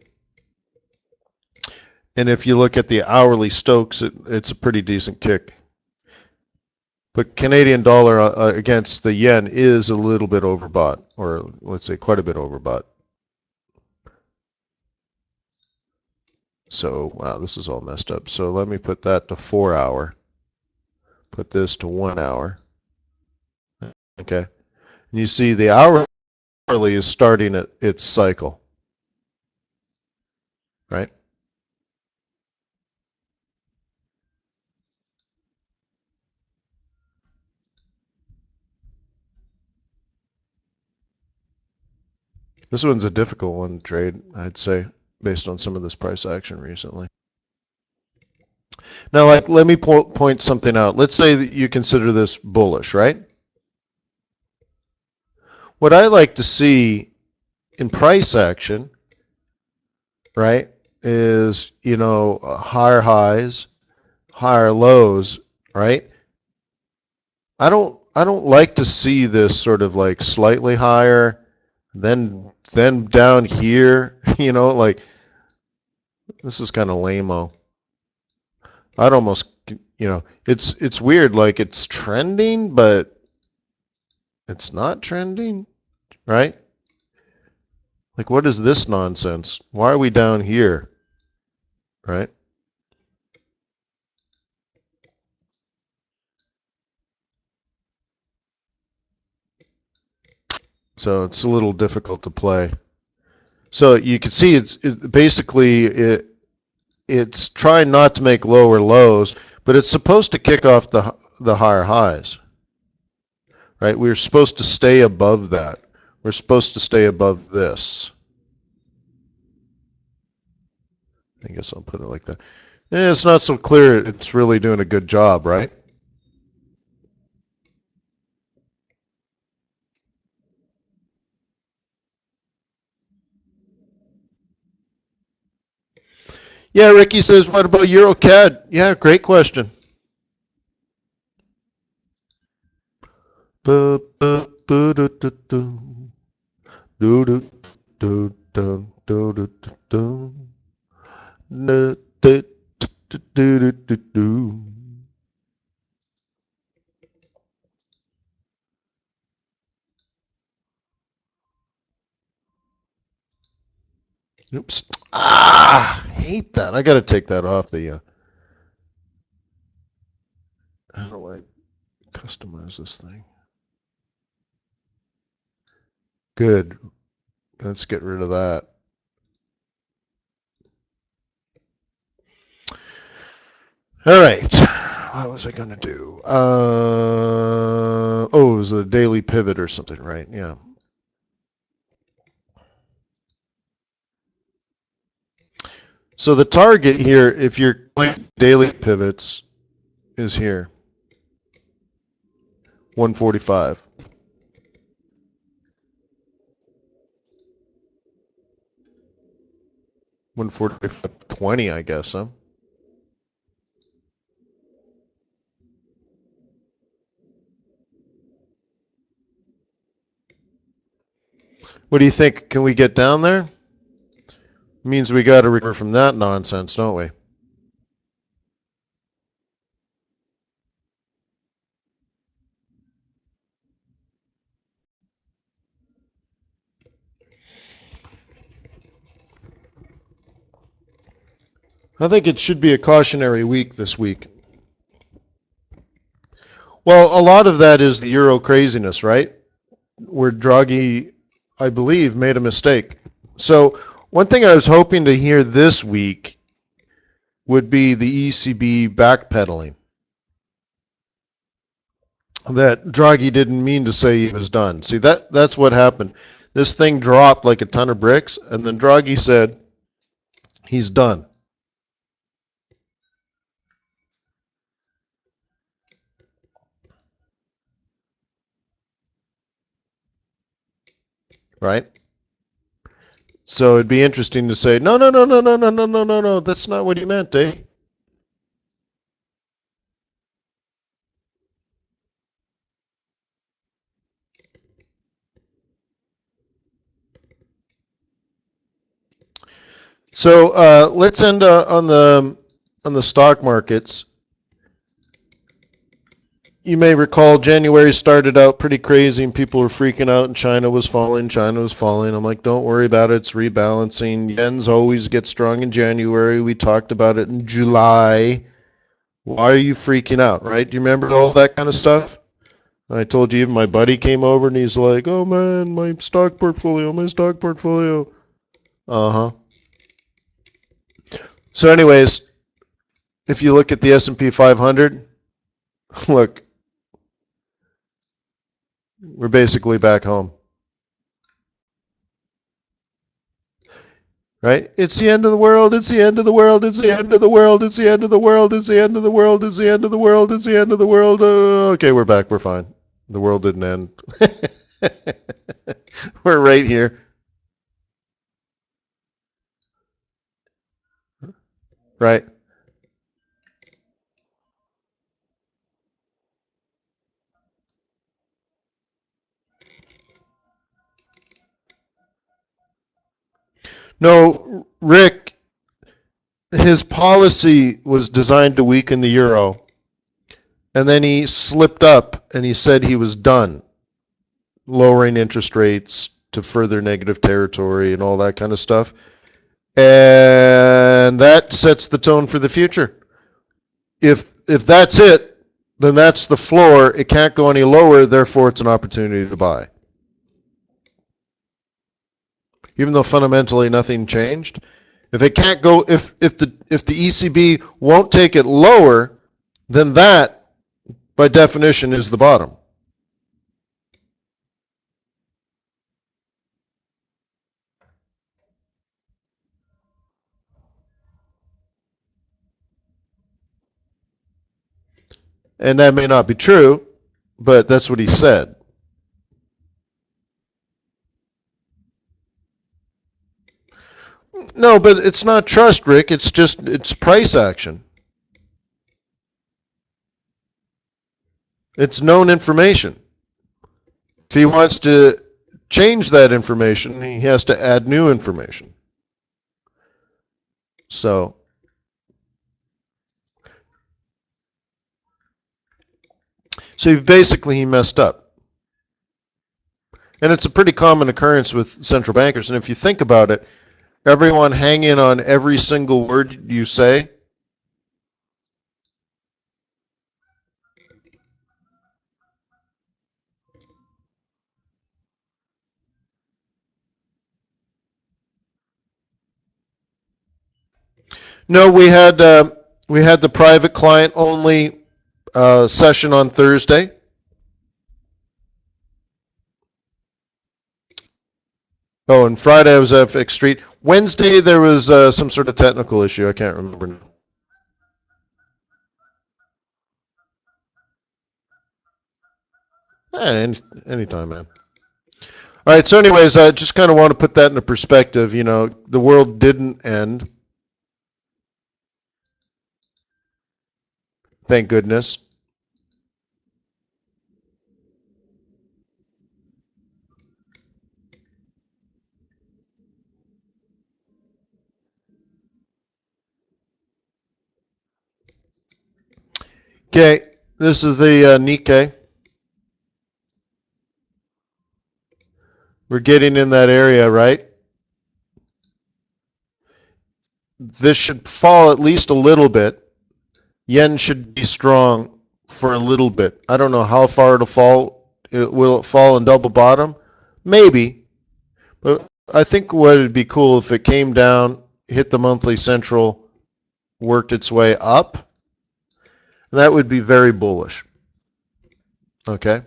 And if you look at the hourly Stokes, it's a pretty decent kick. But Canadian dollar against the yen is a little bit overbought, or let's say quite a bit overbought. So, wow, this is all messed up. So let me put that to 4-hour. Put this to 1 hour. Okay. And you see the hourly is starting at its cycle, right? This one's a difficult one to trade, I'd say, based on some of this price action recently. Now, like, let me point something out. Let's say that you consider this bullish, right? What I like to see in price action, right, is, you know, higher highs, higher lows, right? I don't like to see this sort of like slightly higher, then down here, you know, like this is kind of lame-o. I'd almost, you know, it's weird, like it's trending, but it's not trending, right? Like, what is this nonsense? Why are we down here, right? So it's a little difficult to play. So you can see it's trying not to make lower lows, but it's supposed to kick off the higher highs, right? We're supposed to stay above that. We're supposed to stay above this. I guess I'll put it like that. It's not so clear it's really doing a good job, right? Yeah, Ricky says, what about EuroCAD? Yeah, great question. Oops. Ah, hate that. I got to take that off the. How do I customize this thing? Good. Let's get rid of that. All right. What was I going to do? Oh, it was a daily pivot or something, right? Yeah. So the target here, if you're playing daily pivots, is here, 145. $145.20, I guess, huh? What do you think? Can we get down there? Means we got to recover from that nonsense, don't we? I think it should be a cautionary week this week. Well, a lot of that is the euro craziness, right? Where Draghi, I believe, made a mistake. So one thing I was hoping to hear this week would be the ECB backpedaling. That Draghi didn't mean to say he was done. See, that's what happened. This thing dropped like a ton of bricks, and then Draghi said he's done. Right? So it'd be interesting to say, no, no, no, no, no, no, no, no, no, no, that's not what he meant, eh? So let's end on the stock markets. You may recall January started out pretty crazy and people were freaking out and China was falling. I'm like, don't worry about it. It's rebalancing. Yens always get strong in January. We talked about it in July. Why are you freaking out, right? Do you remember all that kind of stuff? I told you even my buddy came over and he's like, oh man, my stock portfolio. Uh-huh. So anyways, if you look at the S&P 500, look, we're basically back home. Right? It's the end of the world, it's the end of the world, it's the end of the world, it's the end of the world, it's the end of the world, it's the end of the world, it's the end of the world. Okay, we're back, we're fine. The world didn't end. We're right here. Right? No, Rick, his policy was designed to weaken the euro. And then he slipped up and he said he was done lowering interest rates to further negative territory and all that kind of stuff. And that sets the tone for the future. If that's it, then that's the floor. It can't go any lower, therefore it's an opportunity to buy. Even though fundamentally nothing changed, if it can't go, if the ECB won't take it lower, then that, by definition, is the bottom. And that may not be true, but that's what he said. No, but it's not trust, Rick. It's price action. It's known information. If he wants to change that information, he has to add new information. So basically he messed up. And it's a pretty common occurrence with central bankers. And if you think about it, everyone hang in on every single word you say. No, we had the private client only session on Thursday. Oh, and Friday I was FX Street. Wednesday there was some sort of technical issue. I can't remember now. Anytime, man. All right, so anyways, I just kind of want to put that into perspective. You know, the world didn't end. Thank goodness. Okay, this is the Nikkei. We're getting in that area, right? This should fall at least a little bit. Yen should be strong for a little bit. I don't know how far it'll fall. Will it fall and double bottom? Maybe. But I think what would be cool if it came down, hit the monthly central, worked its way up. That would be very bullish. Okay?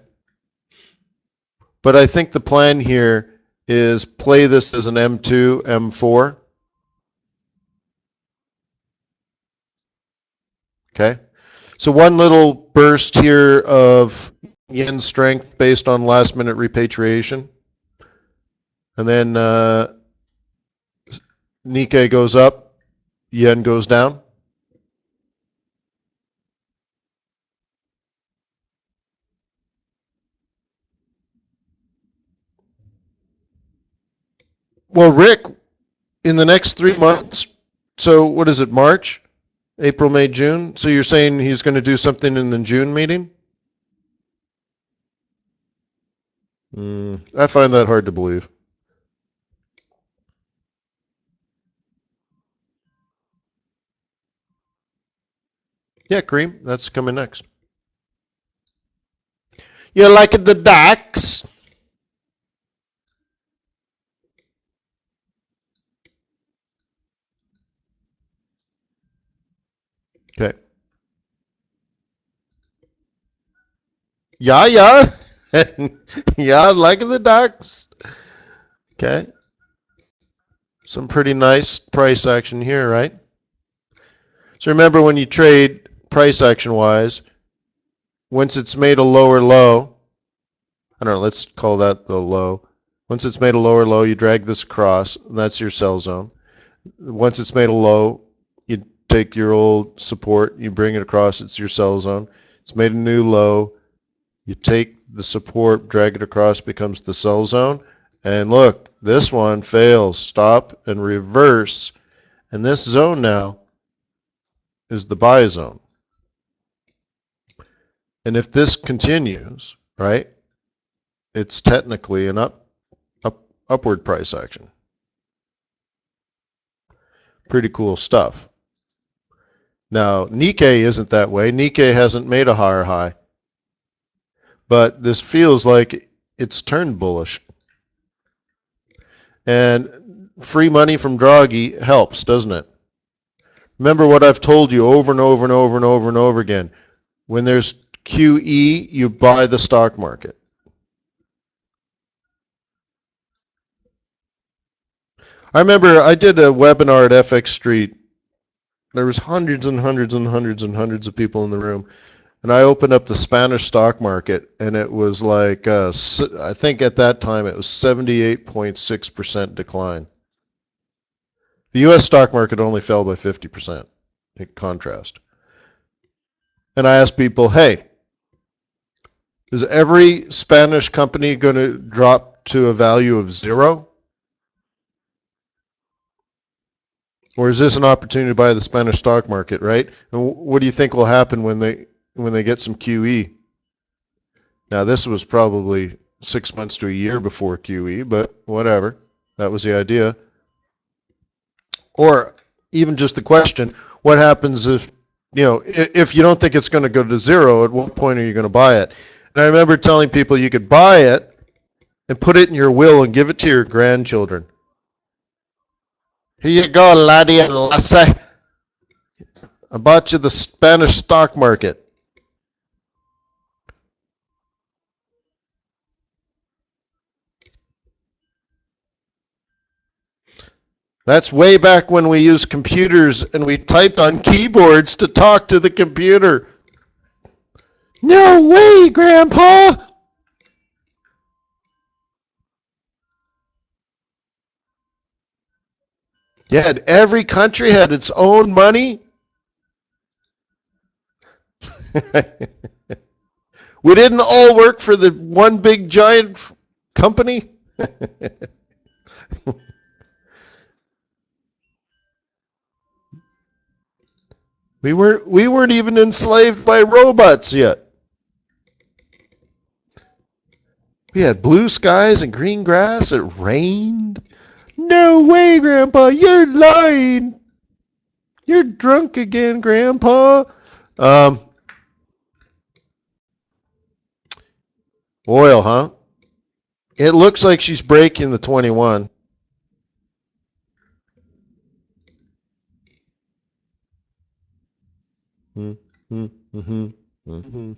But I think the plan here is play this as an M2, M4. Okay? So one little burst here of yen strength based on last minute repatriation. And then Nikkei goes up, yen goes down. Well, Rick, in the next 3 months, so what is it, March, April, May, June? So you're saying he's going to do something in the June meeting? I find that hard to believe. Yeah, Kareem, that's coming next. You like the DAX? Okay. Yeah, yeah. Yeah, like the DAX. Okay. Some pretty nice price action here, right? So remember when you trade price action wise, once it's made a lower low, I don't know, let's call that the low. Once it's made a lower low, you drag this across, and that's your sell zone. Once it's made a low, you take your old support, you bring it across, it's your sell zone. It's made a new low, you take the support, drag it across, becomes the sell zone. And look, this one fails. Stop and reverse. And this zone now is the buy zone. And if this continues, right, it's technically an upward price action. Pretty cool stuff. Now, Nikkei isn't that way. Nikkei hasn't made a higher high. But this feels like it's turned bullish. And free money from Draghi helps, doesn't it? Remember what I've told you over and over and over and over and over again. When there's QE, you buy the stock market. I remember I did a webinar at FX Street. There was hundreds and hundreds and hundreds and hundreds of people in the room. And I opened up the Spanish stock market, and it was like, I think at that time it was 78.6% decline. The U.S. stock market only fell by 50%, in contrast. And I asked people, hey, is every Spanish company going to drop to a value of 0? Or is this an opportunity to buy the Spanish stock market, right? And what do you think will happen when they get some QE? Now, this was probably 6 months to a year before QE, but whatever. That was the idea. Or even just the question, what happens if you don't think it's going to go to 0, at what point are you going to buy it? And I remember telling people you could buy it and put it in your will and give it to your grandchildren. Here you go, laddie and lassie. I bought you the Spanish stock market. That's way back when we used computers and we typed on keyboards to talk to the computer. No way, Grandpa! Yeah, every country had its own money. We didn't all work for the one big giant company. We weren't even enslaved by robots yet. We had blue skies and green grass. It rained. No way, Grandpa, you're lying. You're drunk again, Grandpa. Oil, huh? It looks like she's breaking the 21. Mm-hmm. Mm-hmm.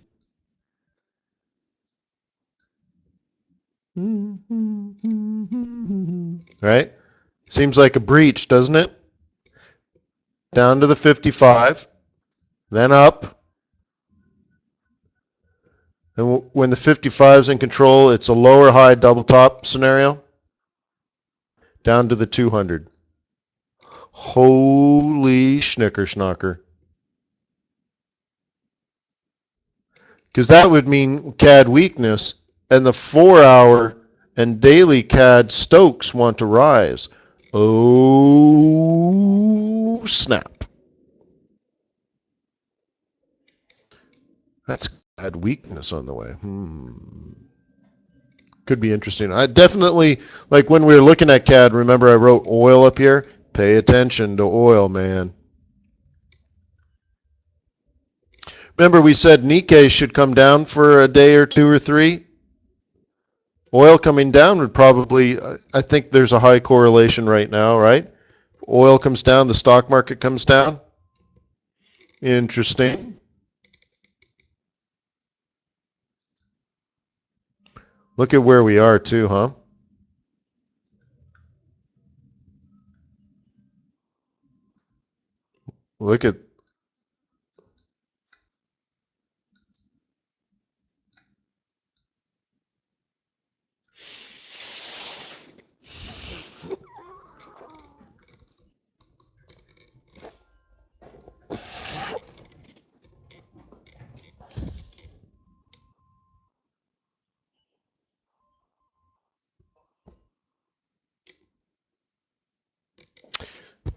Mm-hmm. Right? Seems like a breach, doesn't it? Down to the 55, then up. And when the 55 is in control, it's a lower high double top scenario. Down to the 200. Holy schnicker-schnocker. Because that would mean CAD weakness, and the 4-hour and daily CAD Stokes want to rise. Oh, snap. That's CAD weakness on the way. Could be interesting. I definitely, like when we were looking at CAD, remember I wrote oil up here? Pay attention to oil, man. Remember we said Nikkei should come down for a day or two or three? Oil coming down would probably, I think there's a high correlation right now, right? Oil comes down, the stock market comes down. Interesting. Look at where we are too, huh? Look at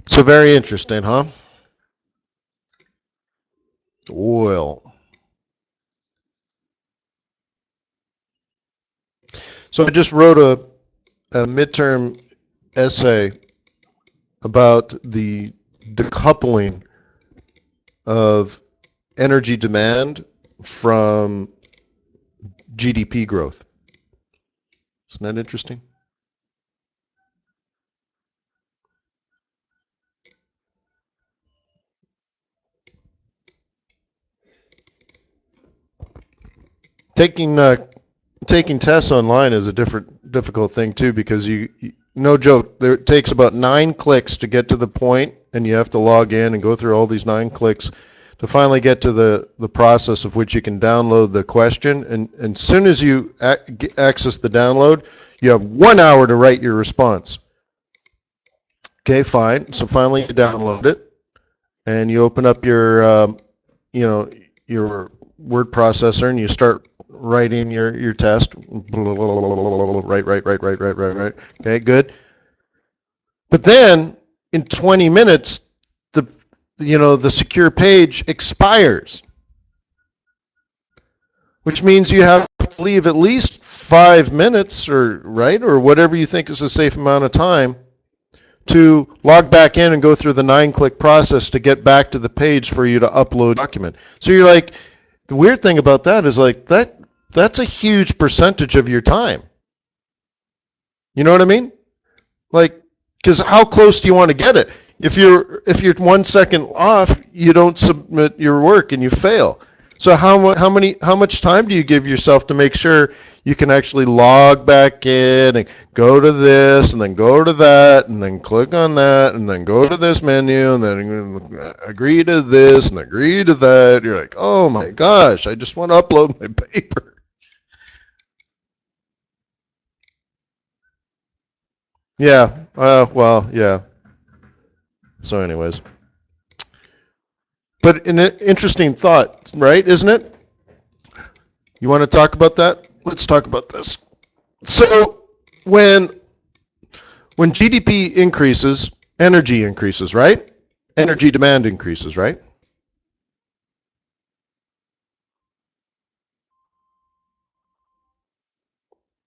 so very interesting, huh? Oil. So I just wrote a midterm essay about the decoupling of energy demand from GDP growth. Isn't that interesting? Taking tests online is a difficult thing too, because you no joke, it takes about 9 clicks to get to the point, and you have to log in and go through all these 9 clicks to finally get to the process of which you can download the question, and as soon as you access the download, you have 1 hour to write your response. Okay, fine. So finally you download it, and you open up your your word processor, and you start writing your test. Right. Okay, good. But then in 20 minutes, the secure page expires, which means you have to leave at least 5 minutes or whatever you think is a safe amount of time to log back in and go through the 9-click process to get back to the page for you to upload a document. So you're like, the weird thing about that is like that's a huge percentage of your time. You know what I mean? Like, because how close do you want to get it? If you're 1 second off, you don't submit your work and you fail. So how much time do you give yourself to make sure you can actually log back in and go to this and then go to that and then click on that and then go to this menu and then agree to this and agree to that? You're like, oh my gosh, I just want to upload my paper. Yeah. Well, yeah. So, anyways, but an interesting thought, right? Isn't it? You want to talk about that? Let's talk about this. So, when GDP increases, energy increases, right? Energy demand increases, right?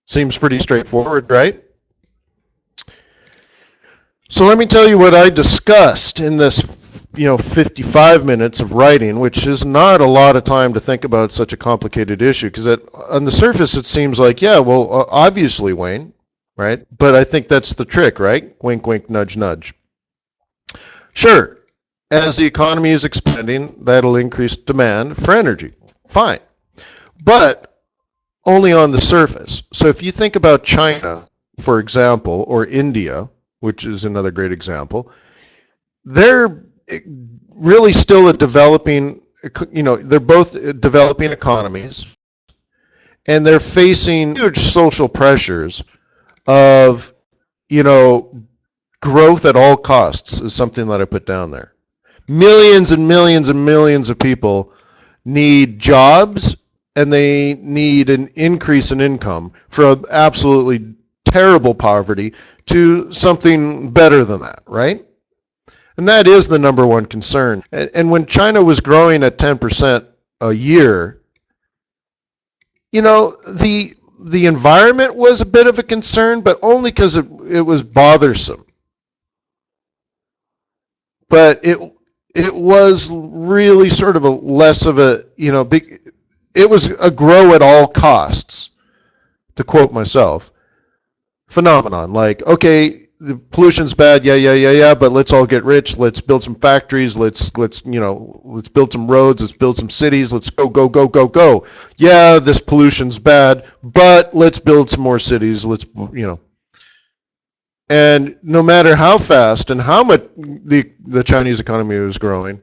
Seems pretty straightforward, right? So let me tell you what I discussed in this 55 minutes of writing, which is not a lot of time to think about such a complicated issue, because on the surface it seems like, yeah, well, obviously, Wayne, right? But I think that's the trick, right? Wink, wink, nudge, nudge. Sure, as the economy is expanding, that'll increase demand for energy. Fine. But only on the surface. So if you think about China, for example, or India, which is another great example, they're really still a developing, they're both developing economies, and they're facing huge social pressures of, growth at all costs is something that I put down there. Millions and millions and millions of people need jobs, and they need an increase in income from absolutely terrible poverty to something better than that, right? And that is the number one concern. And when China was growing at 10% a year, the environment was a bit of a concern, but only because it was bothersome. But it was really sort of a less of a, big, it was a grow at all costs, to quote myself, phenomenon. Like, okay, the pollution's bad, yeah, but let's all get rich. Let's build some factories. Let's build some roads. Let's build some cities. Let's go. Yeah, this pollution's bad, but let's build some more cities. And no matter how fast and how much the Chinese economy was growing,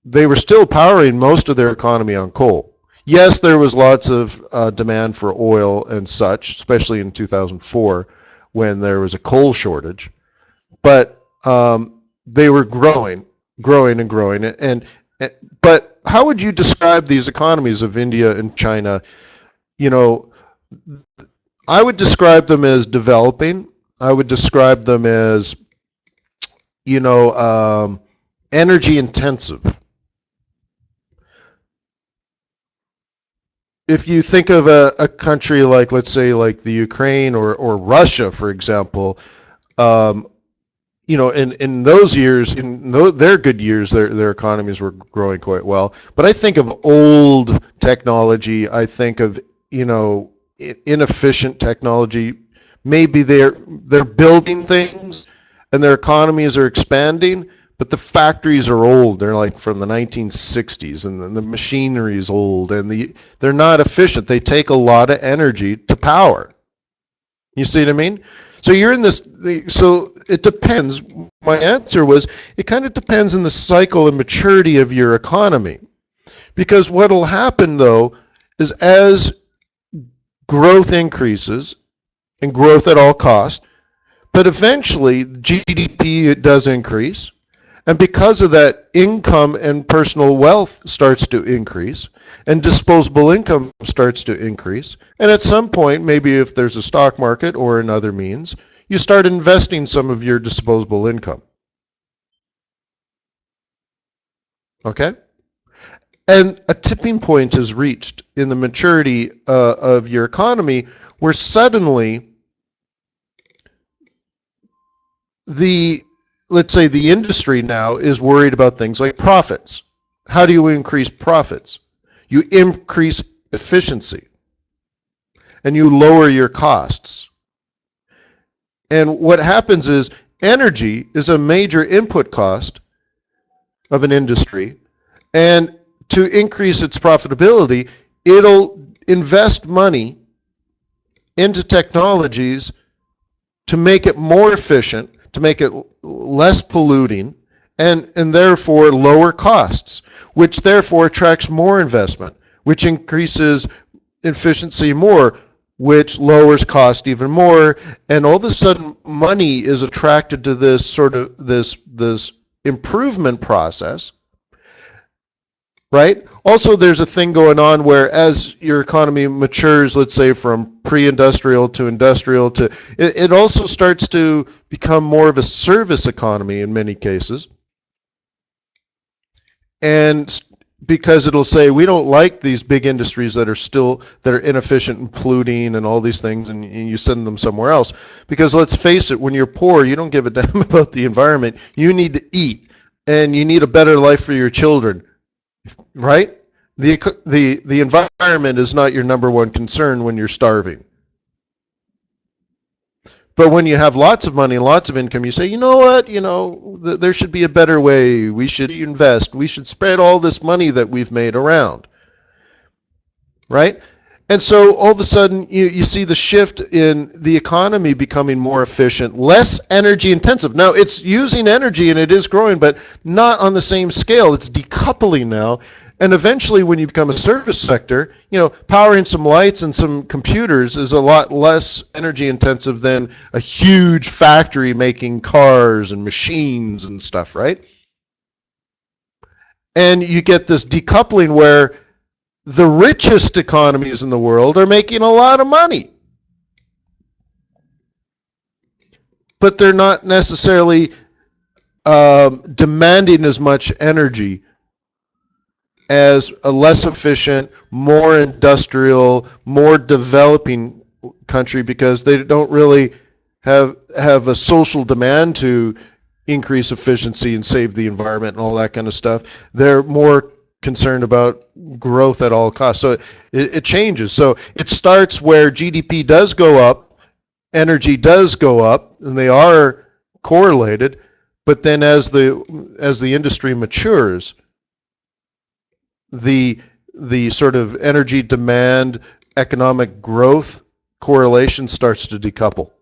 they were still powering most of their economy on coal. Yes, there was lots of demand for oil and such, especially in 2004 when there was a coal shortage, but they were growing. But how would you describe these economies of India and China? I would describe them as developing. I would describe them as, energy intensive. If you think of a country like, let's say, like the Ukraine or Russia, for example, in those years, their good years, their economies were growing quite well. But I think of old technology. I think of, inefficient technology. Maybe they're building things and their economies are expanding, but the factories are old. They're like from the 1960s, and the machinery is old, and they're not efficient. They take a lot of energy to power. You see what I mean? So you're in this. So it depends. My answer was, it kind of depends on the cycle and maturity of your economy, because what will happen though is as growth increases, and growth at all costs, but eventually GDP does increase, and because of that, income and personal wealth starts to increase, and disposable income starts to increase, and at some point, maybe if there's a stock market or another means, you start investing some of your disposable income. Okay? And a tipping point is reached in the maturity of your economy where suddenly let's say the industry now is worried about things like profits. How do you increase profits? You increase efficiency and you lower your costs. And what happens is energy is a major input cost of an industry, and to increase its profitability, it'll invest money into technologies to make it more efficient, to make it less polluting, and therefore lower costs, which therefore attracts more investment, which increases efficiency more, which lowers cost even more, and all of a sudden money is attracted to this sort of this improvement process, right? Also, there's a thing going on where as your economy matures, let's say from pre-industrial to industrial to, it also starts to become more of a service economy in many cases. And because it'll say, we don't like these big industries that are inefficient and polluting and all these things, and you send them somewhere else. Because let's face it, when you're poor, you don't give a damn about the environment. You need to eat, and you need a better life for your children, right? The environment is not your number one concern when you're starving. But when you have lots of money and lots of income, you say, you know what, there should be a better way. We should invest. We should spread all this money that we've made around, right? And so all of a sudden, you see the shift in the economy becoming more efficient, less energy intensive. Now, it's using energy and it is growing, but not on the same scale. It's decoupling now. And eventually, when you become a service sector, powering some lights and some computers is a lot less energy intensive than a huge factory making cars and machines and stuff, right? And you get this decoupling where the richest economies in the world are making a lot of money, but they're not necessarily demanding as much energy as a less efficient, more industrial, more developing country, because they don't really have a social demand to increase efficiency and save the environment and all that kind of stuff. They're more concerned about growth at all costs. So it changes. So it starts where GDP does go up, energy does go up, and they are correlated. But then as the industry matures, the sort of energy demand, economic growth correlation starts to decouple,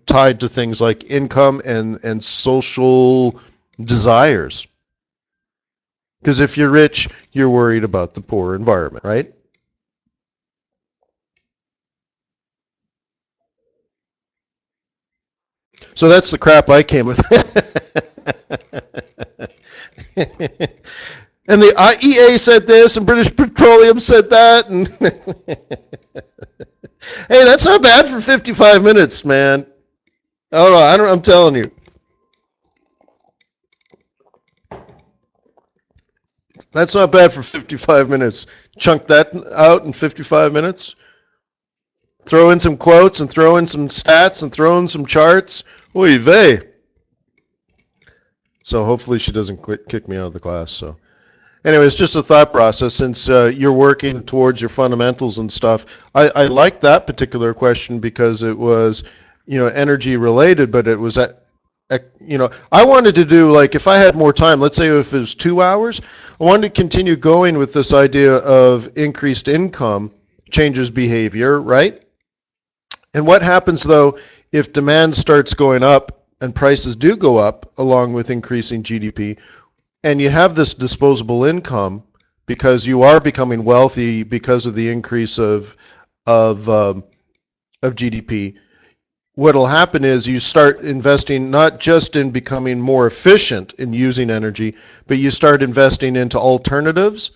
tied to things like income and social desires. Because if you're rich, you're worried about the poor environment, right? So that's the crap I came with. And the IEA said this, and British Petroleum said that, and hey, that's not bad for 55 minutes, man. Oh no, I'm telling you. That's not bad for 55 minutes. Chunk that out in 55 minutes. Throw in some quotes and throw in some stats and throw in some charts. Oy vey. So hopefully she doesn't kick me out of the class. So anyway, it's just a thought process. Since you're working towards your fundamentals and stuff, I liked that particular question because it was, energy related, but it was I wanted to do, like, if I had more time, let's say if it was 2 hours, I wanted to continue going with this idea of increased income changes behavior, right? And what happens, though, if demand starts going up and prices do go up along with increasing GDP, and you have this disposable income because you are becoming wealthy because of the increase of GDP, what'll happen is you start investing not just in becoming more efficient in using energy, but you start investing into alternatives,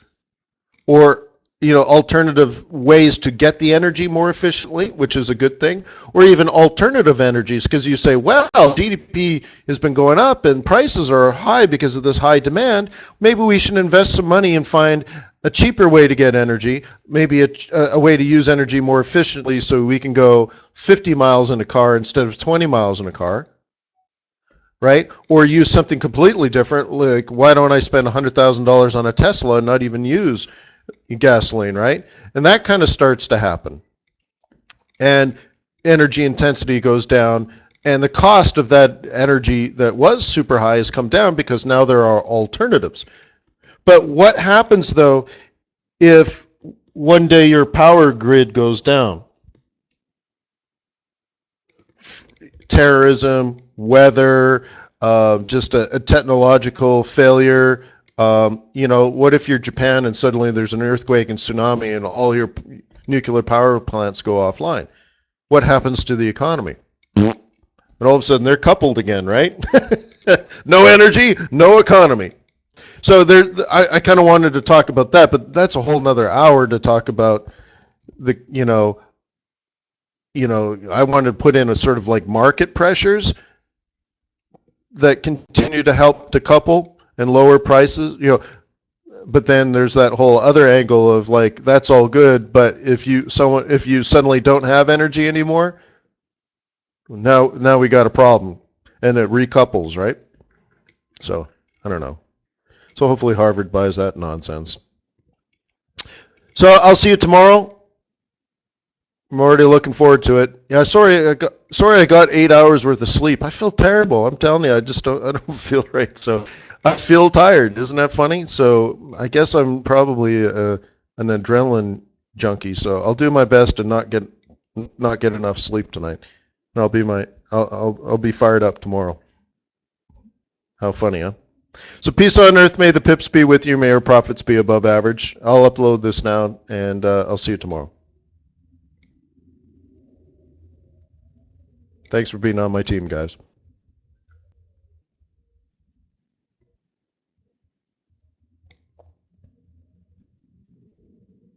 or alternative ways to get the energy more efficiently, which is a good thing, or even alternative energies, because you say, well, GDP has been going up and prices are high because of this high demand. Maybe we should invest some money and find a cheaper way to get energy, maybe a way to use energy more efficiently so we can go 50 miles in a car instead of 20 miles in a car, right? Or use something completely different, like why don't I spend $100,000 on a Tesla and not even use gasoline, right? And that kind of starts to happen. And energy intensity goes down, And the cost of that energy that was super high has come down because now there are alternatives. But what happens though if one day your power grid goes down? Terrorism, weather, just a technological failure. What if you're Japan and suddenly there's an earthquake and tsunami and all your nuclear power plants go offline? What happens to the economy? And all of a sudden they're coupled again, right? No energy, no economy. So I kind of wanted to talk about that, but that's a whole nother hour to talk about the, I wanted to put in a sort of like market pressures that continue to help decouple and lower prices, but then there's that whole other angle of like, that's all good, but if you suddenly don't have energy anymore, now we got a problem, and it recouples, right? So I don't know. So hopefully Harvard buys that nonsense. So I'll see you tomorrow. I'm already looking forward to it. Yeah, sorry I got 8 hours worth of sleep. I feel terrible. I'm telling you, I don't feel right. So I feel tired. Isn't that funny? So I guess I'm probably an adrenaline junkie. So I'll do my best to not get enough sleep tonight. And I'll be fired up tomorrow. How funny, huh? So peace on earth. May the pips be with you. May your profits be above average. I'll upload this now, and I'll see you tomorrow. Thanks for being on my team, guys.